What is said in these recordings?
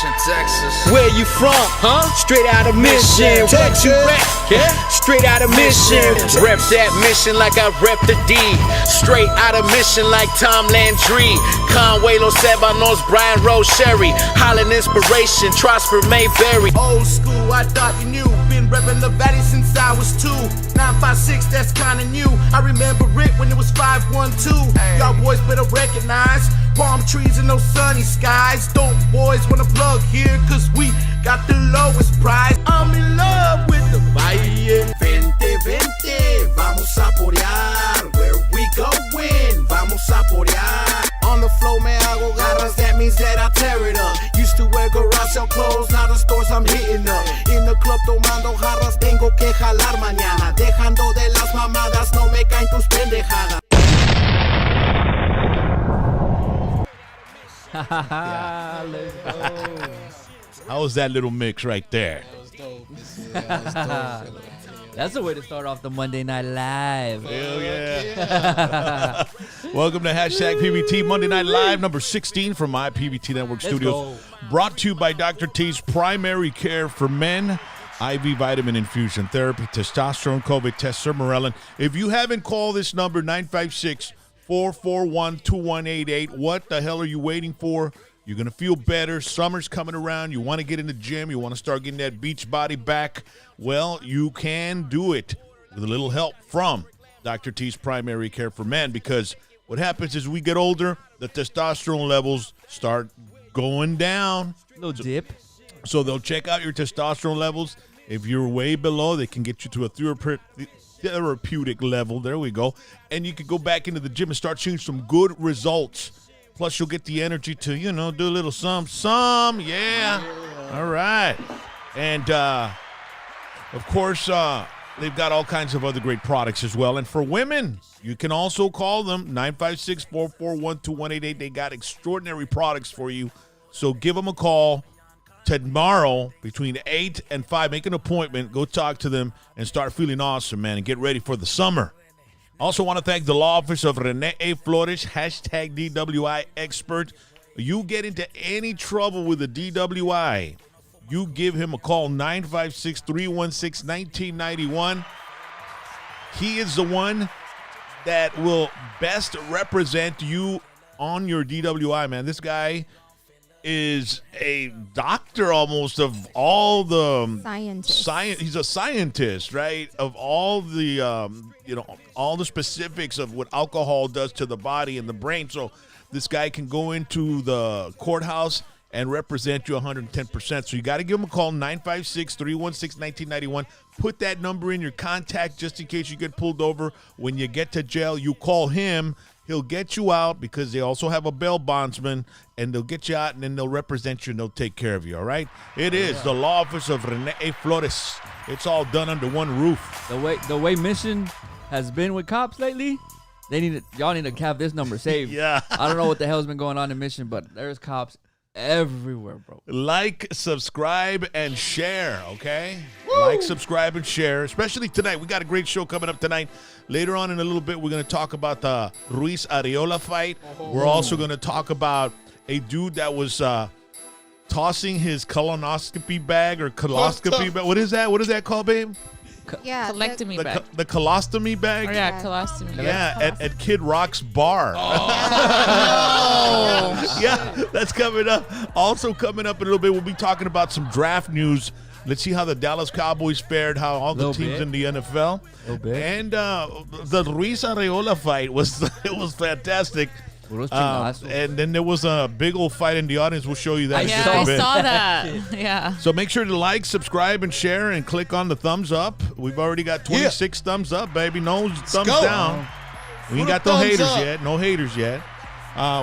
Mission, Texas. Where you from? Huh? Straight out of Mission. What you rep? Yeah. Straight out of Mission. Rep that mission like I rep the D. Straight out of Mission like Tom Landry. Conway Los Ebanos, Brian Rose Sherry. Holland Inspiration, Trosper Mayberry. Old school, I thought you knew. Been reppin' the valley since I was 2. 956, that's kinda new. I remember it when it was 512. Y'all boys better recognize palm trees and no sunny skies. Don't boys wanna plug here, cause we got the lowest price. I'm in love with the Valle. Vente, vente, vamos a porear. Where we going? Vamos a porear. On the floor, me hago garras, that means that I tear it up. Used to wear garage sale clothes, now the stores I'm hitting up. In the club tomando jarras, tengo que jalar mañana. Dejando de las mamadas, no me caen tus pendejadas. Let's go. How was that little mix right there? That was dope. That's the way to start off the Monday Night Live. Hell yeah. Welcome to Hashtag PBT Monday Night Live, number 16 from my PBT Network Studios. Brought to you by Dr. T's Primary Care for Men, IV vitamin infusion therapy, testosterone, COVID test, sermorelin. If you haven't called this number, 956-441-2188, what the hell are you waiting for? You're going to feel better. Summer's coming around. You want to get in the gym. You want to start getting that beach body back. Well, you can do it with a little help from Dr. T's Primary Care for Men, because what happens is we get older, the testosterone levels start going down. Little dip. So they'll check out your testosterone levels. If you're way below, they can get you to a therapeutic level. There we go. And you can go back into the gym and start seeing some good results. Plus, you'll get the energy to, do a little some. Yeah. All right. And, of course, they've got all kinds of other great products as well. And for women, you can also call them, 956-441-2188. They got extraordinary products for you. So give them a call tomorrow between 8 and 5. Make an appointment. Go talk to them and start feeling awesome, man, and get ready for the summer. Also want to thank the law office of RENE Flores, hashtag DWI expert. You get into any trouble with a DWI, you give him a call, 956-316-1991. He is the one that will best represent you on your DWI, man. This guy is a doctor almost of all the science. He's a scientist, right? Of all the all the specifics of what alcohol does to the body and the brain. So this guy can go into the courthouse and represent you 110%. So you got to give him a call, 956-316-1991. Put that number in your contact just in case you get pulled over. When you get to jail, you call him. He'll get you out because they also have a bail bondsman, and they'll get you out, and then they'll represent you, and they'll take care of you, all right? It is the law office of RENE Flores. It's all done under one roof. The way Mission has been with cops lately, y'all need to have this number saved. Yeah. I don't know what the hell's been going on in Mission, but there's cops everywhere, bro. Like, subscribe, and share, okay? Woo! Like, subscribe, and share, especially tonight. We got a great show coming up tonight. Later on in a little bit, we're going to talk about the Ruiz-Arreola fight. We're also going to talk about a dude that was tossing his colonoscopy bag or coloscopy bag. What is that? What is that called, babe? Colectomy bag. The colostomy bag? Oh, yeah, colostomy. Yeah, at Kid Rock's bar. Oh. Yeah, that's coming up. Also coming up in a little bit, we'll be talking about some draft news. Let's see how the Dallas Cowboys fared, how all the teams in the NFL. And the Ruiz-Arreola fight was fantastic. And then there was a big old fight in the audience. We'll show you that. I saw that. Yeah. So make sure to like, subscribe, and share, and click on the thumbs up. We've already got 26 thumbs up, baby. No thumbs down. We ain't got no haters yet. No haters yet.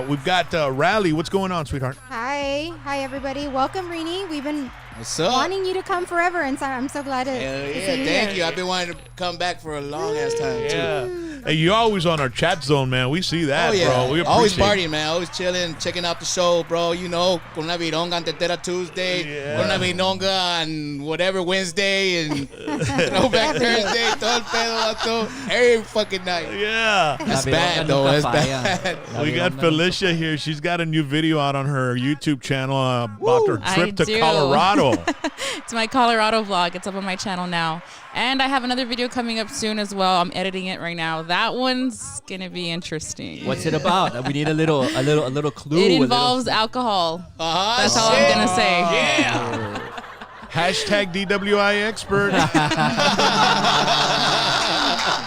We've got Rally. What's going on, sweetheart? Hi, everybody. Welcome, RENE. We've been wanting you to come forever, and so I'm so glad to see you. Thank you. I've been wanting to come back for a long ass time too. Hey, you're always on our chat zone, man. We see that, bro. We always appreciate partying, man. Always chilling, checking out the show, bro. You know, con una vironga on Tetera Tuesday, con una vironga on whatever Wednesday, and Throwback Thursday, todo el pedo, vato. Every fucking night. Yeah. That's bad, though. That's bad. We got Felicia here. She's got a new video out on her YouTube channel about her trip to Colorado. It's my Colorado vlog. It's up on my channel now. And I have another video coming up soon as well. I'm editing it right now. That one's gonna be interesting. What's it about? We need a little clue. It involves alcohol. That's all I'm gonna say. Yeah. Hashtag DWI expert.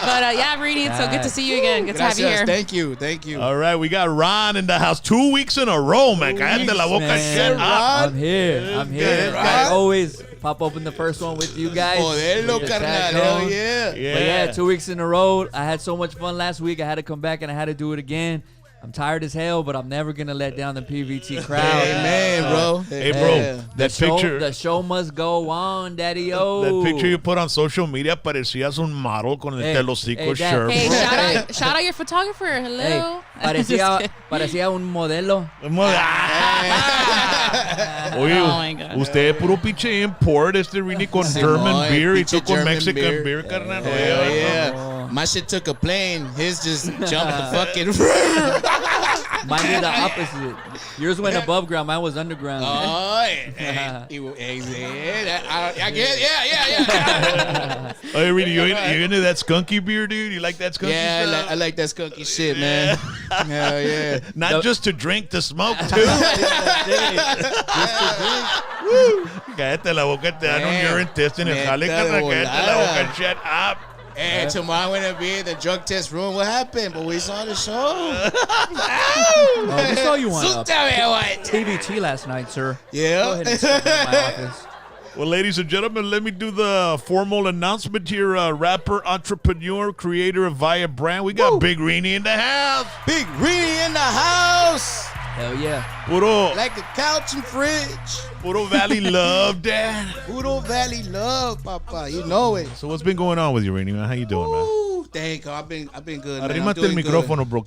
But yeah, RENE, it's so good to see you again. Good to have you here. Thank you. Thank you. All right, we got Ron in the house 2 weeks in a row, man. Cállate la boca, shut up. I'm here. I always pop open the first one with you guys. Modelo, carnal. Hell yeah. But yeah, 2 weeks in a row. I had so much fun last week. I had to come back and I had to do it again. I'm tired as hell, but I'm never gonna let down the PVT crowd. Amen, bro. Hey, bro, that picture. The show must go on, daddy-o. That picture you put on social media, parecías un model con el TLosico shirt. Hey, shout out your photographer. Hello. Hey, parecía un modelo. Oye, Oh my God. usted es puro pinche import, RENE con German beer y tú con Mexican beer, carnal. Hell yeah. My shit took a plane. His just jumped the fucking. Mine did the opposite. Yours went above ground. Mine was underground. Oh, I get, yeah. Hey, RENE, you into that skunky beer, dude? You like that skunky stuff? I like that skunky shit, man. Hell yeah. Not just to drink, to smoke, too. Cállate la boca, te dan un urine test en el jale, carnal. Cállate la boca, shut up. Hey, tomorrow when it be in the drug test room, what happened? But we saw the show. We saw you on what? TVT last night, sir. Yeah. Go ahead and step into my office. Well, ladies and gentlemen, let me do the formal announcement here. Rapper, entrepreneur, creator of Via Brand. We got Big RENE in the house. Big RENE in the house. Hell yeah. Puro, Like a couch and fridge. Puro Valley love, Dad. Puro Valley love, Papa. You know it. So what's been going on with you, RENE, man? How you doing, man? Ooh, thank God. I've been good, man. I'm Arrímate el doing good. micrófono, bro.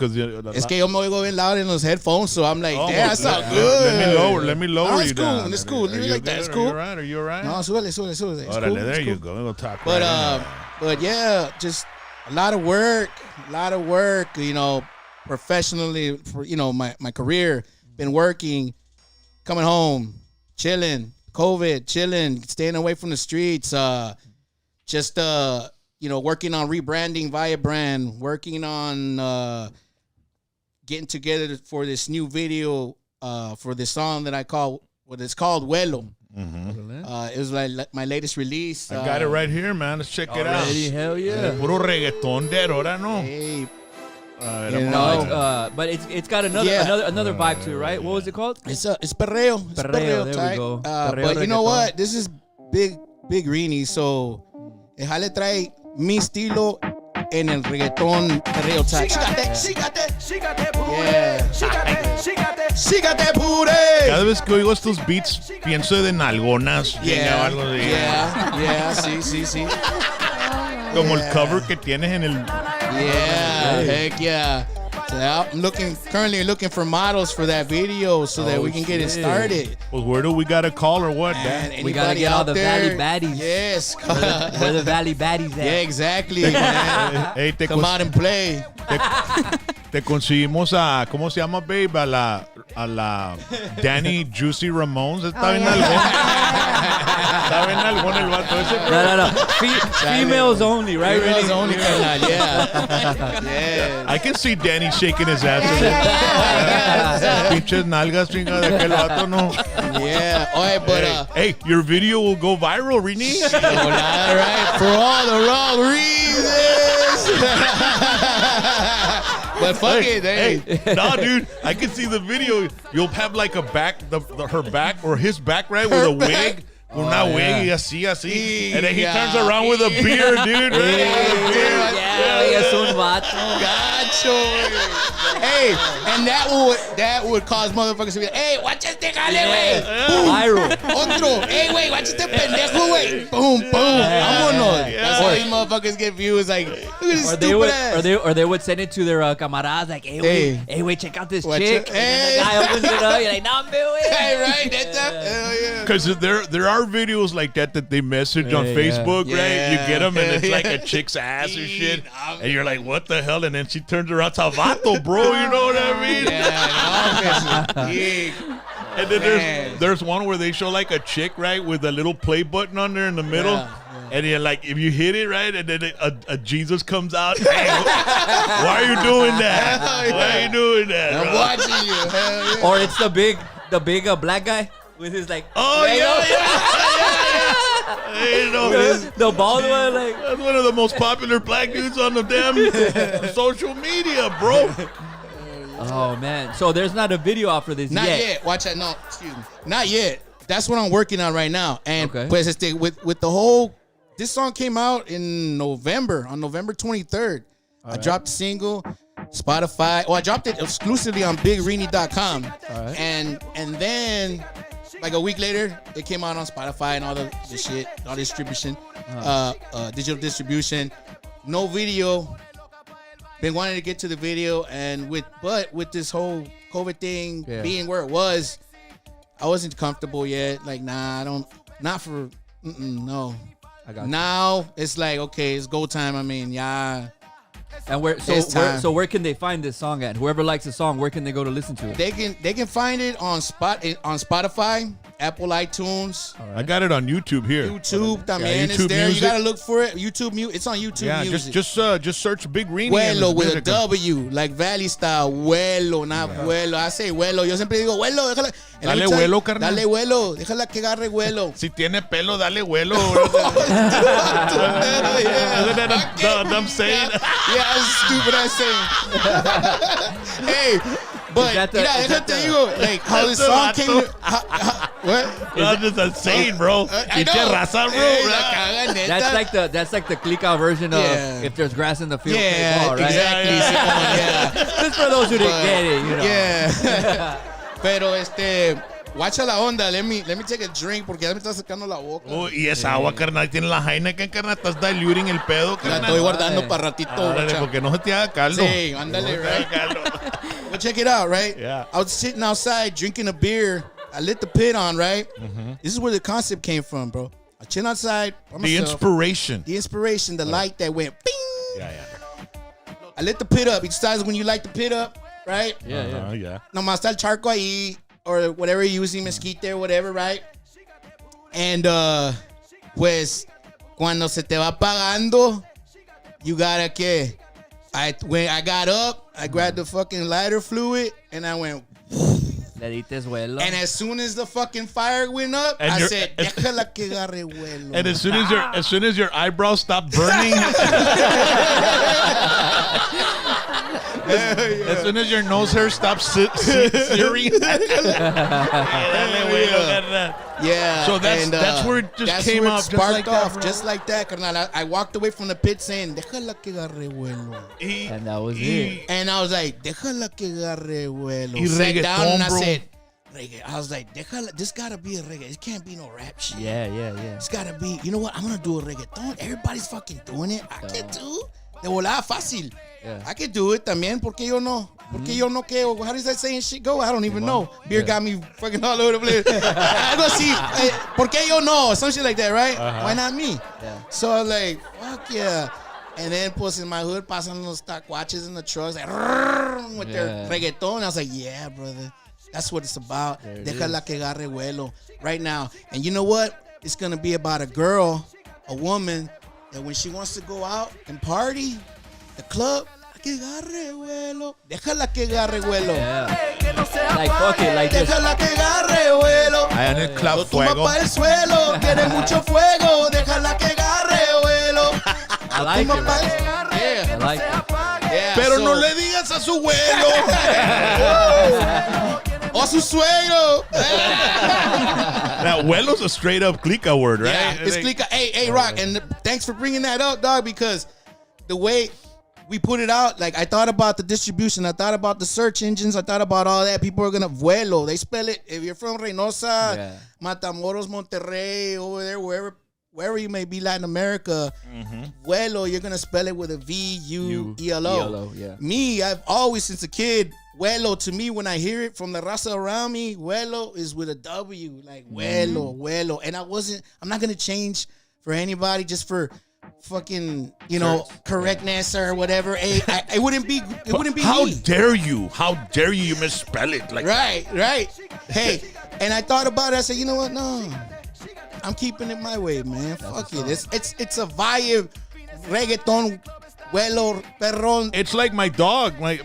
Es que yo me oigo bien loud in those headphones, so I'm like, damn, that's not Let good. me lower No, you it's cool. down. It's cool. Leave it like that. It's cool. Are you all right? No, súbele. It's Órale, cool. there It's you cool. go. We'll talk But yeah, just a lot of work, you know, professionally for, you know, my career. Been working, coming home, chilling, COVID, chilling, staying away from the streets, just you know, working on rebranding Via Brand, working on getting together for this new video for this song that it's called Vuelo. It was like my latest release. I got it right here, man. Let's check it out. Already, hell yeah. Puro reggaetón de ahora, no? Hey, You No, but it's got another vibe to it, right? What was it called? It's perreo. It's Perreo, there we type. go. But you know what? This is big RENE, so el jale trae mi estilo en el reggaetón perreo type. She got that booty. Yeah. She got that booty. Cada vez que oigo estos beats, pienso de nalgonas. Yeah. O algo así. Yeah. Sí. Como el cover que tienes en el... Yeah. Heck yeah. So I'm currently looking for models for that video so that we can get it started. Well, where do we got to call or what? And We gotta anybody get all out the there, Valley baddies. Yes. Where the Valley baddies at? Yeah, exactly, man. Hey, Come out and play. te conseguimos a... ¿Cómo se llama, babe? A la Danny Juicy Ramones. Está bien algún. Está bien algún el vato ese. No. Females only, right? Females only, carnal, yeah. I can see Danny shaking his ass. Pinches nalgas, chinga, de aquel vato, no. Yeah. Oye, but Hey, your video will go viral, RENE. all right, for all the wrong reasons. But fuck it, hey. No, dude, I can see the video. You'll have like a back, her back or his back, right, with a wig. Una wig y así. And then he turns around with a beard, dude. Right? Yeah, es un vato. Gacho. Hey, and that would cause motherfuckers to be like, hey, watch este jale, güey. Viral. Otro. Hey, wait, watch este pendejo, güey. Boom, boom. Vámonos. That's how these motherfuckers get views. Like, look at this stupid ass. Or they would send it to their camaradas like, hey, wait, check out this Watch chick. it. And then the guy opens it up. You're like, no, güey. Hey, right? That's up. Hell yeah. Because there are videos like that they message on Facebook, right? You get them and it's like a chick's ass or shit, and you're like, what the hell? And then she turns around, Tavato, bro. You know what I mean? Yeah, And then there's one where they show like a chick, right, with a little play button on there in the middle. And you're like, if you hit it right, and then a Jesus comes out, hey, why are you doing that? Why are you doing that? I'm bro? watching you. Hell yeah. Or it's the big black guy with his like, Oh yeah. You know, the bald one, like. that's one of the most popular black dudes on the damn social media, bro. Oh man, so there's not a video out for this Not yet. Watch that. No, excuse me. Not yet. That's what I'm working on right now. And pues with the whole, this song came out in November, on November 23rd. I dropped a single, Spotify. Oh, I dropped it exclusively on BigRene.com. And then like a week later, it came out on Spotify and all the shit, all distribution, digital distribution. No video. Been wanting to get to the video, and with this whole COVID thing being where it was, I wasn't comfortable yet. Like, nah, no. I got now it's like, okay, it's go time. I mean, yeah. And where can they find this song at? Whoever likes the song, where can they go to listen to it? They can find it on Spotify, Apple iTunes. I got it on YouTube here. YouTube también YouTube is there. Music. You gotta look for it. It's on YouTube Music. Just search Big Rene. Vuelo with a W, like Valley style. Vuelo, not vuelo. I say vuelo. Yo siempre digo vuelo. Déjala. Dale vuelo, carnal. Dale vuelo. Déjala que agarre vuelo. Si tiene pelo, dale vuelo. I'm saying. Yeah, that's stupid ass saying. Hey, but déjate digo, like how this song came. What? That's just a saying, bro. I know. Raza, bro. That's like the click out version of if there's grass in the field. Yeah, ball, right? exactly. Yeah. Just for those who didn't get it, you know. Yeah. Pero guacha la onda. Let me take a drink porque ya me está sacando la boca. Oh, y esa agua, carnal, tiene la Heineken, carnal. Estás diluting el pedo, carnal. La estoy guardando para ratito. Árale, porque no se te haga caldo. Sí, ándale, right? Well, check it out, right? Yeah. I was sitting outside drinking a beer. I lit the pit on, right? Mm-hmm. This is where the concept came from, bro. I chill outside by myself. The inspiration. The light that went bing. Yeah. I lit the pit up. Each time when you light the pit up, right? Yeah. Nomás está el charco ahí, or whatever you're using, mesquite or whatever, right? And, pues, cuando se te va apagando, you gotta que. When I got up, I grabbed the fucking lighter fluid, and I went. Le dites vuelo. And as soon as the fucking fire went up, I said, déjala que agarre vuelo. And as soon as your eyebrows stopped burning, as soon as your nose hair stopped searing. Yeah. So that's where it just came out, just sparked like off, that, just like that. Carnal. I walked away from the pit saying, déjala que agarre vuelo. And that was it. And I was like, déjala que agarre vuelo. Y Sat down and I bro. said, reggae. I was like, déjala, this gotta be a reggae. It can't be no rap shit. Yeah. It's gotta be, you know what? I'm gonna do a reggaeton. Everybody's fucking doing it. I can do. De volada fácil. Yeah. I can do it también. ¿Por qué yo no? ¿Por qué yo no qué? How does that saying shit go? I don't even know. Beer got me fucking all over the place. I go see. ¿Por qué yo no? Some shit like that, right? Why not me? Yeah. So I was like, fuck yeah. And then pues in my hood, passing those stock watches in the trucks, like, with their reggaeton. I was like, yeah, brother. That's what it's about. Déjala que agarre vuelo. Right now. And you know what? It's going to be about a girl, a woman, that when she wants to go out and party, the club, que agarre vuelo. Déjala que agarre vuelo. Yeah. Like, fuck it, like this. Déjala que agarre vuelo. Allá en el club Lo tumba fuego. para el suelo. Tiene mucho fuego. Déjala que agarre vuelo. I like it. Tumba pa' el- I like it. Yeah, Pero so- no le digas a su vuelo. O su suegro. Now, vuelo's a straight up clica word, right? Yeah, it's clica. Hey, Rock, and thanks for bringing that up, dog, because the way we put it out. Like I thought about the distribution. I thought about the search engines. I thought about all that. People are gonna vuelo. They spell it. If you're from Reynosa, Matamoros, Monterrey, over there, wherever you may be, Latin America, vuelo, you're gonna spell it with a V-U-E-L-O. Me, I've always since a kid. Vuelo to me, when I hear it from the raza around me, vuelo is with a W, like vuelo. And I'm not gonna change for anybody just for fucking, correctness or whatever. Hey, it wouldn't be How me. dare you? How dare you misspell it? Like Right. Hey, and I thought about it. I said, you know what? No, I'm keeping it my way, man. Fuck it. It's a vibe, reggaeton. Vuelo, perrón. It's like my dog, my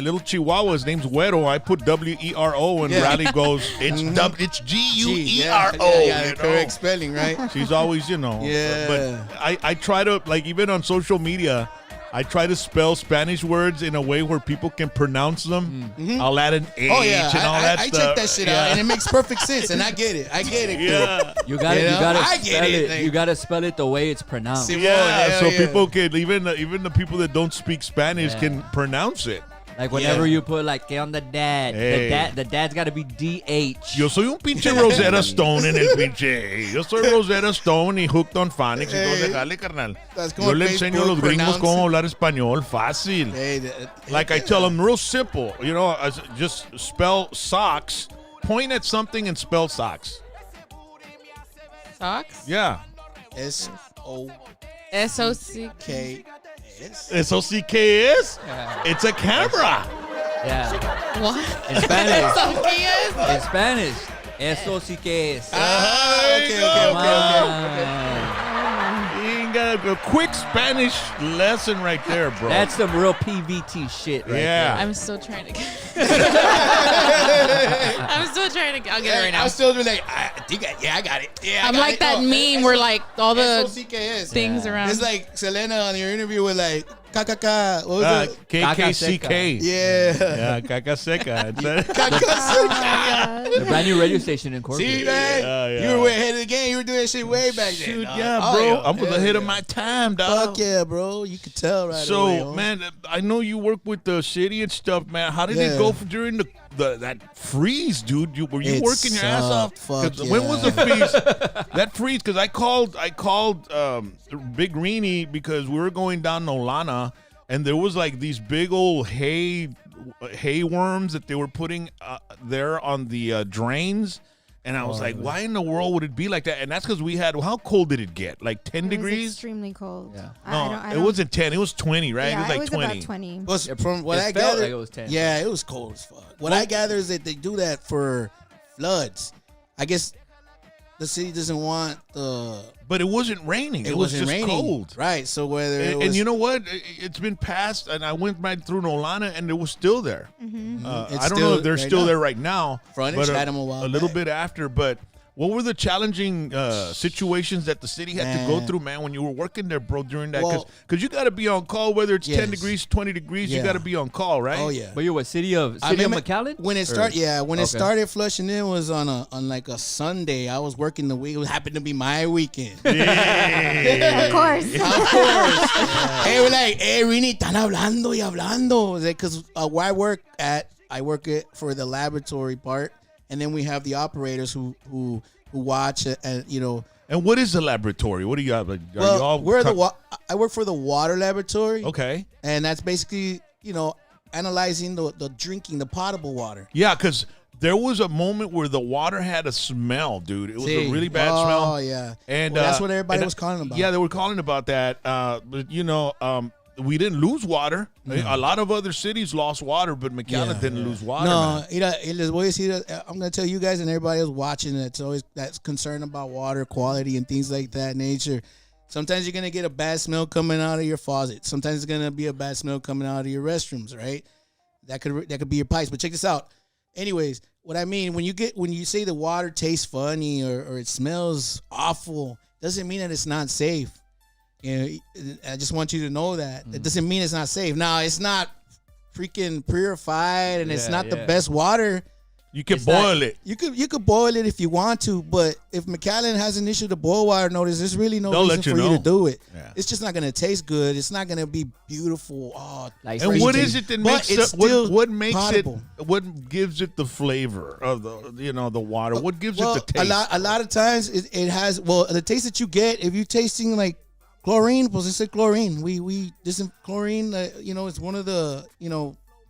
little Chihuahua. His name's Güero. I put W-E-R-O, and Riley goes, it's G-U-E-R-O. Yeah, correct spelling, right? She's always, Yeah. But I try to, like, even on social media, I try to spell Spanish words in a way where people can pronounce them. I'll add an H and all that I stuff. check that shit out, and it makes perfect sense, and I get it. Yeah. You gotta spell it the way it's pronounced. So people can, even the people that don't speak Spanish can pronounce it. Like whenever you put like, ¿qué onda, dad? Hey. The dad's got to be D-H. Yo soy un pinche Rosetta Stone en el pinche. Yo soy Rosetta Stone y hooked on phonics. Entonces, déjale, carnal. Yo le enseño a los gringos cómo hablar español fácil. Like I tell them, real simple. Just spell socks, point at something and spell socks. Socks? Yeah. S-O-C-K. S-O-C-K-S? It's a camera. Yeah. What? In Spanish. S-O-C-K-S? In Spanish. Eso sí que es. You got a quick Spanish lesson right there, bro. That's some real PVT shit right Yeah. there. I'm still trying to get I'll get it right now. I'm still like, I got it. Yeah, I'm like that meme where like all the S-O-C-K-S. things around. It's like Selena on your interview with like, KKK. What was it? K-K-C-K. Yeah. Caca seca. The brand new radio station in Corpus. See, man? You were way ahead of the game. You were doing that shit way back then. Shoot, dog. yeah, bro. I was ahead of my time, dog. Fuck yeah, bro. You could tell right away. So, man, I know you work with the city and stuff, man. How did it go during that freeze, dude? Were you working your ass off? Fuck yeah. When was the freeze? That freeze, because I called Big RENE because we were going down Nolana, and there was like these big old hay worms that they were putting there on the drains. And I was like, why in the world would it be like that? And that's because how cold did it get? Like 10 degrees? It was extremely cold. Yeah. I it don't- wasn't 10. It was 20, right? Yeah, it was like 20. about 20. From what I It felt gathered, like it was 10. yeah, it was cold as fuck. What I gather is that they do that for floods. I guess the city doesn't want the. But it wasn't raining. It was wasn't just raining. cold. Right. So whether it was, And you know what? It's been passed, and I went right through Nolana, and it was still there. It's I don't know if they're right still now. there right now. Frontage but had 'em a while little back. bit after. But what were the challenging situations that the city had to go through, man, when you were working there, bro, during that? Well- Because you got to be on call, whether it's 10 Yes. degrees, 20 degrees, you Yeah. got to be on call, right? Oh yeah. But you what, city of I remember McAllen? When it started, it Okay. started flushing in was on like a Sunday. I was working the week. It happened to be my weekend. Of course. Of course. Hey, we're like, hey, RENE, están hablando y hablando. Because where I work it for the laboratory part, and then we have the operators who watch it, and And what is the laboratory? What do you have? Are you well, all I work for the water laboratory. Okay. And that's basically analyzing the drinking, the potable water. Yeah, because there was a moment where the water had a smell, dude. It was a really bad smell. Oh yeah, And that's what everybody was calling about. Yeah, they were calling about that. But we didn't lose water. A lot of other cities lost water, but McAllen didn't lose water. No, man. I'm gonna tell you guys and everybody else watching that's concerned about water quality and things like that nature. Sometimes you're gonna get a bad smell coming out of your faucet. Sometimes it's gonna be a bad smell coming out of your restrooms, right? That could be your pipes. But check this out. Anyways, what I mean when you say the water tastes funny or it smells awful, doesn't mean that it's not safe. I just want you to know that. It doesn't mean it's not safe. Now, it's not freaking purified and it's not the best water, You can It's boil not- it. You could boil it if you want to, but if McAllen has an issue to boil water, notice there's really no They'll reason let you for you know. to do it. Yeah. It's just not gonna taste good. It's not gonna be beautiful. Oh, Like And Crazy what taste. is it that But makes it's it? still What makes potable. it? What gives it the flavor of the water? What gives it the taste? A lot of times it has the taste that you get if you're tasting like chlorine. Pues it's chlorine. We chlorine. It's one of the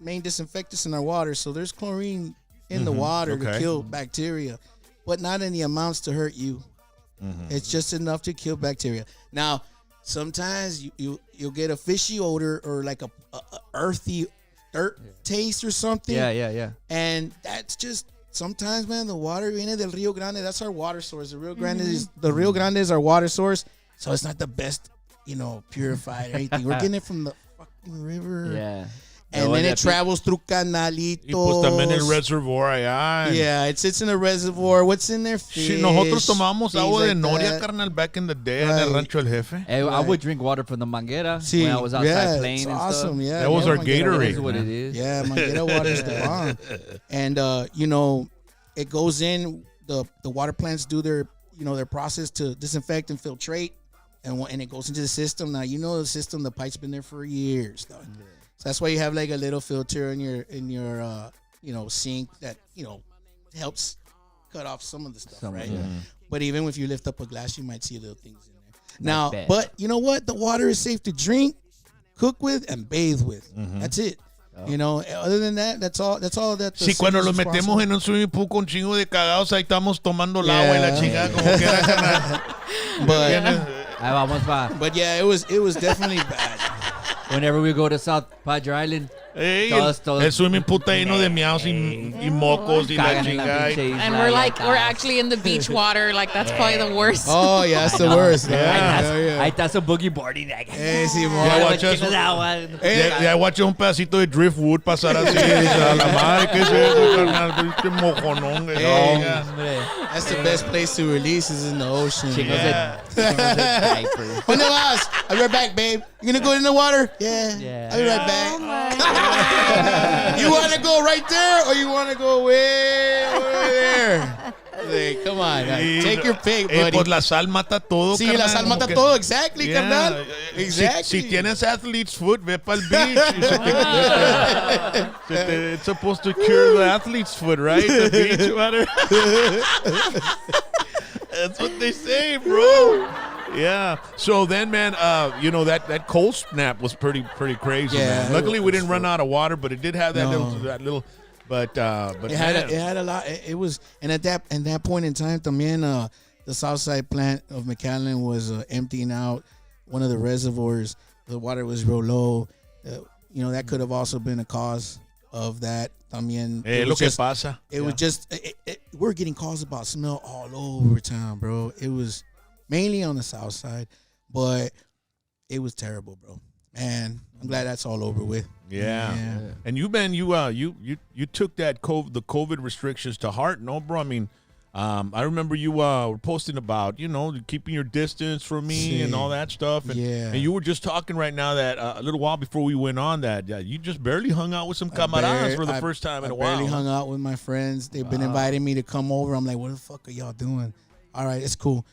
main disinfectants in our water. So there's chlorine in the water to Okay. kill bacteria, but not in the amounts to hurt you. It's just enough to kill bacteria. Now, sometimes you'll get a fishy odor or like a earthy dirt taste or something. Yeah. And that's just sometimes, man. The water viene del Rio Grande. That's our water source. The Rio Grande is our water source. So it's not the best, purified or anything. We're getting it from the fucking river. Yeah. And then it travels through canalitos. Y pues también el reservoir allá. Yeah, it sits in a reservoir. What's in there? Fish, Si nosotros tomamos things agua de like Noria, that. carnal, back in the day en el Right. Rancho El Jefe. Hey, I would drink water from the manguera when I was outside playing it's and awesome. stuff. Yeah, That was our Manguera Gatorade. That's what it is. Yeah, Manguera water is the bomb. And it goes in. The water plants do their process to disinfect and filtrate, and it goes into the system. Now the system. The pipe's been there for years, though. Yeah. So that's why you have like a little filter in your sink that helps cut off some of the stuff, right? Yeah. But even if you lift up a glass, you might see little things in there. Now, bad. but you know what? The water is safe to drink, cook with, and bathe with. That's it. Other than that, that's all that the Si cuando city los is metemos responsible. en un swimming pool con chingo de cagados, ahí estamos tomando el agua y la chingada como que era, carnal. Ahí vamos pa. But yeah, it was definitely bad. Whenever we go to South Padre Island, Ey, todos el swimming pool está lleno de miaos y mocos y la cagan en la chingada. pinche isla And y we're acá. actually in the beach water. Like that's probably the worst. Oh yeah, that's the worst. Ahí está su boogie boarding. Hey, Simón. Ya, Los guacha, chicos de agua. Ya guaché un pedacito de driftwood pasar así. A la madre, ¿qué es eso, carnal? Qué mojonón. No, Hey. hombre. That's the best place to release is in the ocean. Chicos Yeah. de diapers. ¿Dónde vas? I'll be right back, babe. You gonna go in the water? Yeah. Yeah. I'll be right back. You want to go right there or you want to go way over there? Like, come on. Take your pick, buddy. Pues la sal mata todo, Sí, carnal. la sal mata Como que- todo. Exactly, Yeah. carnal. Exactly. Si tienes athlete's foot, ve para el beach. Y it's supposed to cure the athlete's foot, right? The beach water. That's what they say, bro. Yeah. So then, man, that cold snap was pretty crazy. Yeah, Man. Luckily, we it was didn't run out of water, but it did have that No. little. But It had a lot. It was, and at that point in time, también the Southside plant of McAllen was emptying out one of the reservoirs. The water was real low. That could have also been a cause of that. También, it lo was que just, pasa. it was just we're getting calls about smell all over town, bro. It was mainly on the South Side, but it was terrible, bro. And I'm glad that's all over with. Yeah. Yeah. And you took the COVID restrictions to heart, no, bro? I mean, I remember you were posting about, keeping your distance from me and all that stuff. And, Yeah. and you were just talking right now that a little while before we went on that you just barely hung out with some camaradas for the first time in a while. I barely hung out with my friends. They've been inviting me to come over. I'm like, what the fuck are y'all doing? All right, it's cool.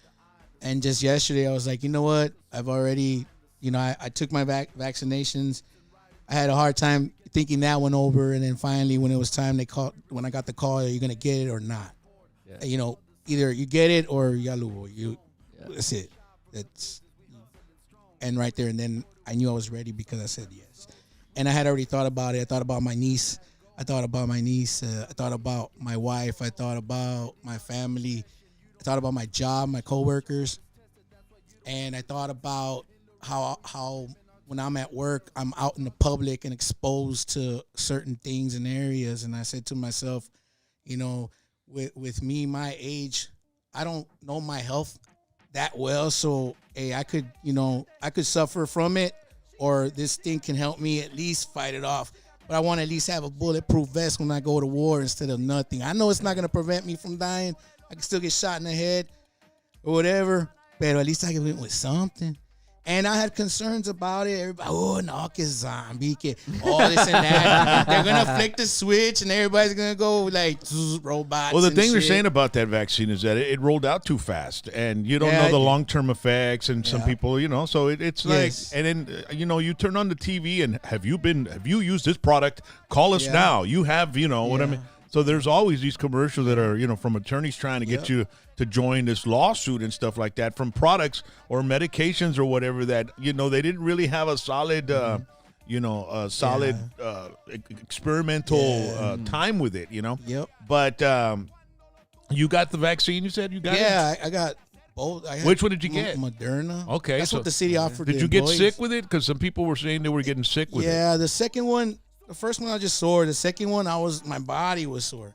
And just yesterday, I was like, you know what? I've already, I took my vaccinations. I had a hard time thinking that one over. And then finally, when it was time, when I got the call, are you going to get it or not? Yeah. Either you get it or that's it. And right there. And then I knew I was ready because I said yes. And I had already thought about it. I thought about my niece. I thought about my wife. I thought about my family. I thought about my job, my coworkers. And I thought about how when I'm at work, I'm out in the public and exposed to certain things and areas. And I said to myself, with me, my age, I don't know my health that well. So, hey, I could suffer from it, or this thing can help me at least fight it off. But I want to at least have a bulletproof vest when I go to war instead of nothing. I know it's not going to prevent me from dying. I can still get shot in the head or whatever, but at least I can win with something. And I had concerns about it. Everybody, oh, no, que zombie, que all this and that. They're going to flick the switch and everybody's going to go like robots. Well, the and thing they're shit. saying about that vaccine is that it rolled out too fast, and you don't know the long-term effects. And some people, so it's like, and then you turn on the TV and have you used this product? Call us now. You have, what I mean. So there's always these commercials that are, from attorneys trying to get you to join this lawsuit and stuff like that from products or medications or whatever that, they didn't really have a solid, experimental time with it, Yep. But you got the vaccine, you said you got it? Yeah, I got both. Which one did you get? Moderna. Okay. That's what the city offered. Did you get sick with it? Because some people were saying they were getting sick with it. Yeah, the second one. The first one I just sore. The second one, my body was sore.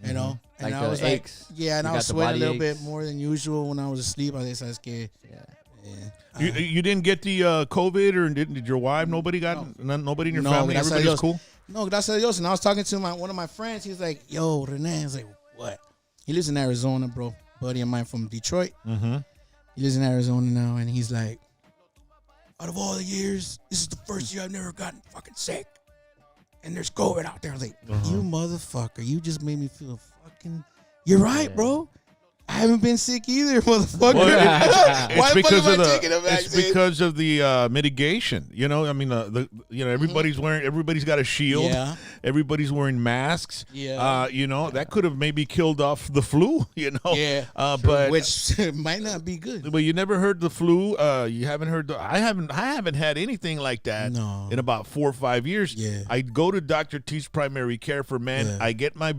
And Like I was aches. like, and I was sweating a little bit more than usual when I was asleep. I guess I was scared. You didn't get the COVID, or did your wife? Nobody got nobody in your family. Everybody was cool. No, gracias a Dios. And I was talking to one of my friends. He's like, "Yo, Rene." I was like, "What?" He lives in Arizona, bro. Buddy of mine from Detroit. Mm-hmm. He lives in Arizona now, and he's like, "Out of all the years, this is the first year I've never gotten fucking sick." And there's COVID out there. I was like, you motherfucker, you just made me feel fucking. You're right, bro. I haven't been sick either, motherfucker. Well, Why it's because of the mitigation. Everybody's everybody's got a shield. Yeah. Everybody's wearing masks. Yeah. That could have maybe killed off the flu. Yeah. But which might not be good. But you never heard the flu. You haven't heard I haven't had anything like that in about 4 or 5 years. Yeah. I go to Dr. T's Primary Care for Men. Yeah. I get my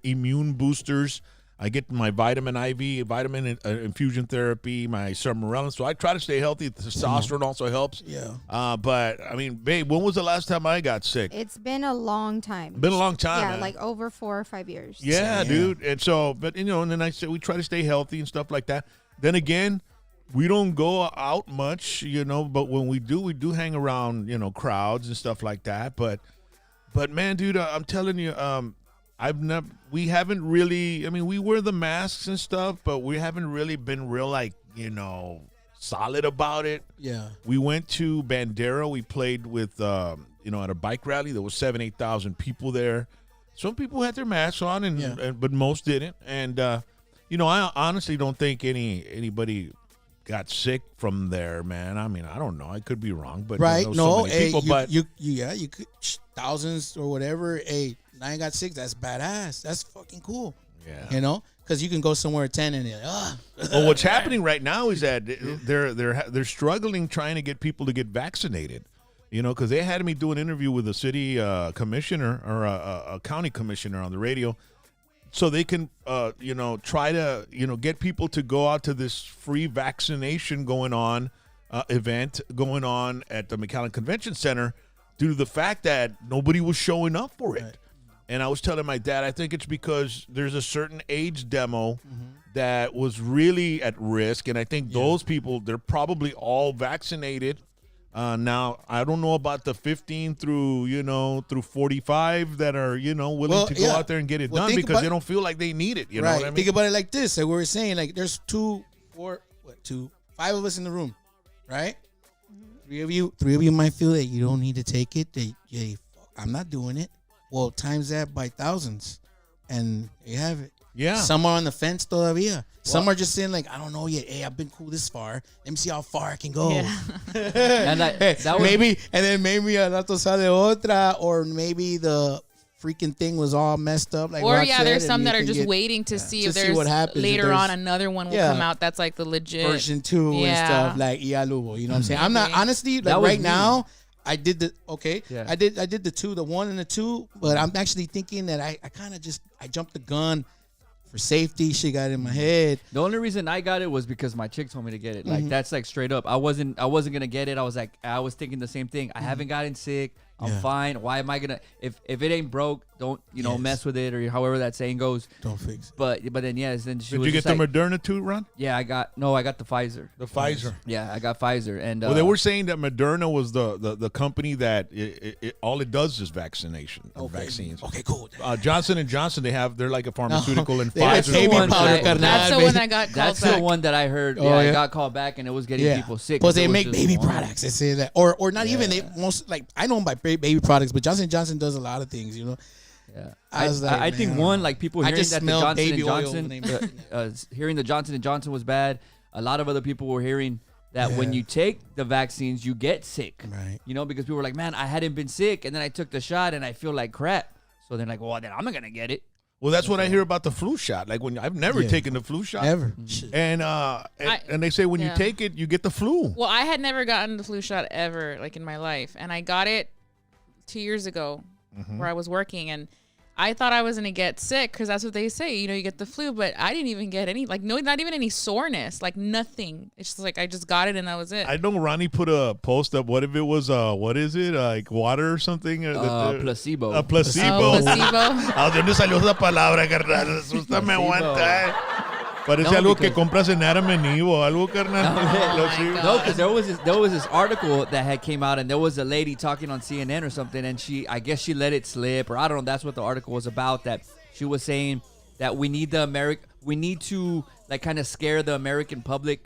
immune boosters. I get my vitamin IV, vitamin infusion therapy, my sermorelin. So I try to stay healthy. The testosterone also helps. Yeah. But, I mean, babe, when was the last time I got sick? It's been a long time. Been a long time, Yeah, man. like over 4 or 5 years. Yeah, dude. And so, but, and then I said we try to stay healthy and stuff like that. Then again, we don't go out much, but when we do hang around, crowds and stuff like that. But man, dude, I'm telling you, we haven't really, we wear the masks and stuff, but we haven't really been real, solid about it. Yeah. We went to Bandera. We played with, at a bike rally. There was 7,000-8,000 people there. Some people had their masks on, but most didn't. And, I honestly don't think anybody got sick from there, man. I mean, I don't know. I could be wrong, but right. so many people, you could thousands or whatever. Hey, I ain't got sick. That's badass. That's fucking cool. Yeah. Because you can go somewhere 10 and well, what's happening right now is that they're struggling trying to get people to get vaccinated. Because they had me do an interview with a city commissioner or a county commissioner on the radio, so they can try to get people to go out to this free vaccination event going on at the McAllen Convention Center due to the fact that nobody was showing up for it. Right. And I was telling my dad, I think it's because there's a certain age demo that was really at risk. And I think those people, they're probably all vaccinated. Now, I don't know about the 15 through 45 that are, willing to go out there and get it done because they don't feel like they need it. You know what I mean? Think about it like this. Like we were saying, like there's 5 of us in the room, right? Three of you might feel that you don't need to take it. I'm not doing it. Well, times that by thousands, and you have it. Yeah. Some are on the fence todavía. Some are just saying like, I don't know yet. Hey, I've been cool this far. Let me see how far I can go. Yeah. And that was, maybe al rato sale otra, or maybe the freaking thing was all messed up. Like or Rock said, there's some and that you are can just waiting to see if there's what happens, later on another one will come out that's like the legit version 2 and stuff like Ialubo. You know what I'm saying? I'm not honestly like right now. I did I did the 2, the 1 and the 2, but I'm actually thinking that I kind of I jumped the gun for safety. She got in my head. The only reason I got it was because my chick told me to get it. Like that's like straight up. I wasn't gonna get it. I was thinking the same thing. I haven't gotten sick. I'm fine. Why am I gonna if it ain't broke, don't mess with it, or however that saying goes. Don't fix it. But then then she Did was you get just the like, Moderna too, Ron? Yeah, I got the Pfizer. The Pfizer. Yeah, I got Pfizer, and Well, they were saying that Moderna was the company that all it does is vaccination, vaccines. Okay, cool. Johnson & Johnson, they're like a pharmaceutical, and That's Pfizer. baby one powder, that- That's the one that got called That's back. the one that I heard. Oh, Yeah, yeah? I got called back, and it was getting people sick. But 'cause they it was make just baby one. products. They say that, or not even. They most like I know them by baby products, but Johnson & Johnson does a lot of things. Yeah, I was like, I think man, one, like people I hearing just that the smell Johnson baby and oil Johnson, name. hearing the Johnson and Johnson was bad. A lot of other people were hearing that when you take the vaccines, you get sick. Right. Because people were like, man, I hadn't been sick, and then I took the shot, and I feel like crap. So they're like, well, then I'm not gonna get it. Well, that's what I hear about the flu shot. Like when I've never taken the flu shot ever. and they say when you take it, you get the flu. Well, I had never gotten the flu shot ever, like in my life, and I got it 2 years ago, where I was working, and I thought I was gonna get sick because that's what they say. You get the flu, but I didn't even get any, not even any soreness, like nothing. It's just like I just got it and that was it. I know Ronnie put a post up. What if it was what is it, like water or something? Placebo. A placebo. Oh, placebo. ¿A dónde salió esa palabra, carnal? Asustame, aguanta. Parece No, algo que because- compras en Adam and Eve o algo, carnal. Placebo. No, because there was this article that had came out, and there was a lady talking on CNN or something, and I guess she let it slip, or I don't know. That's what the article was about. That she was saying that we need to like kind of scare the American public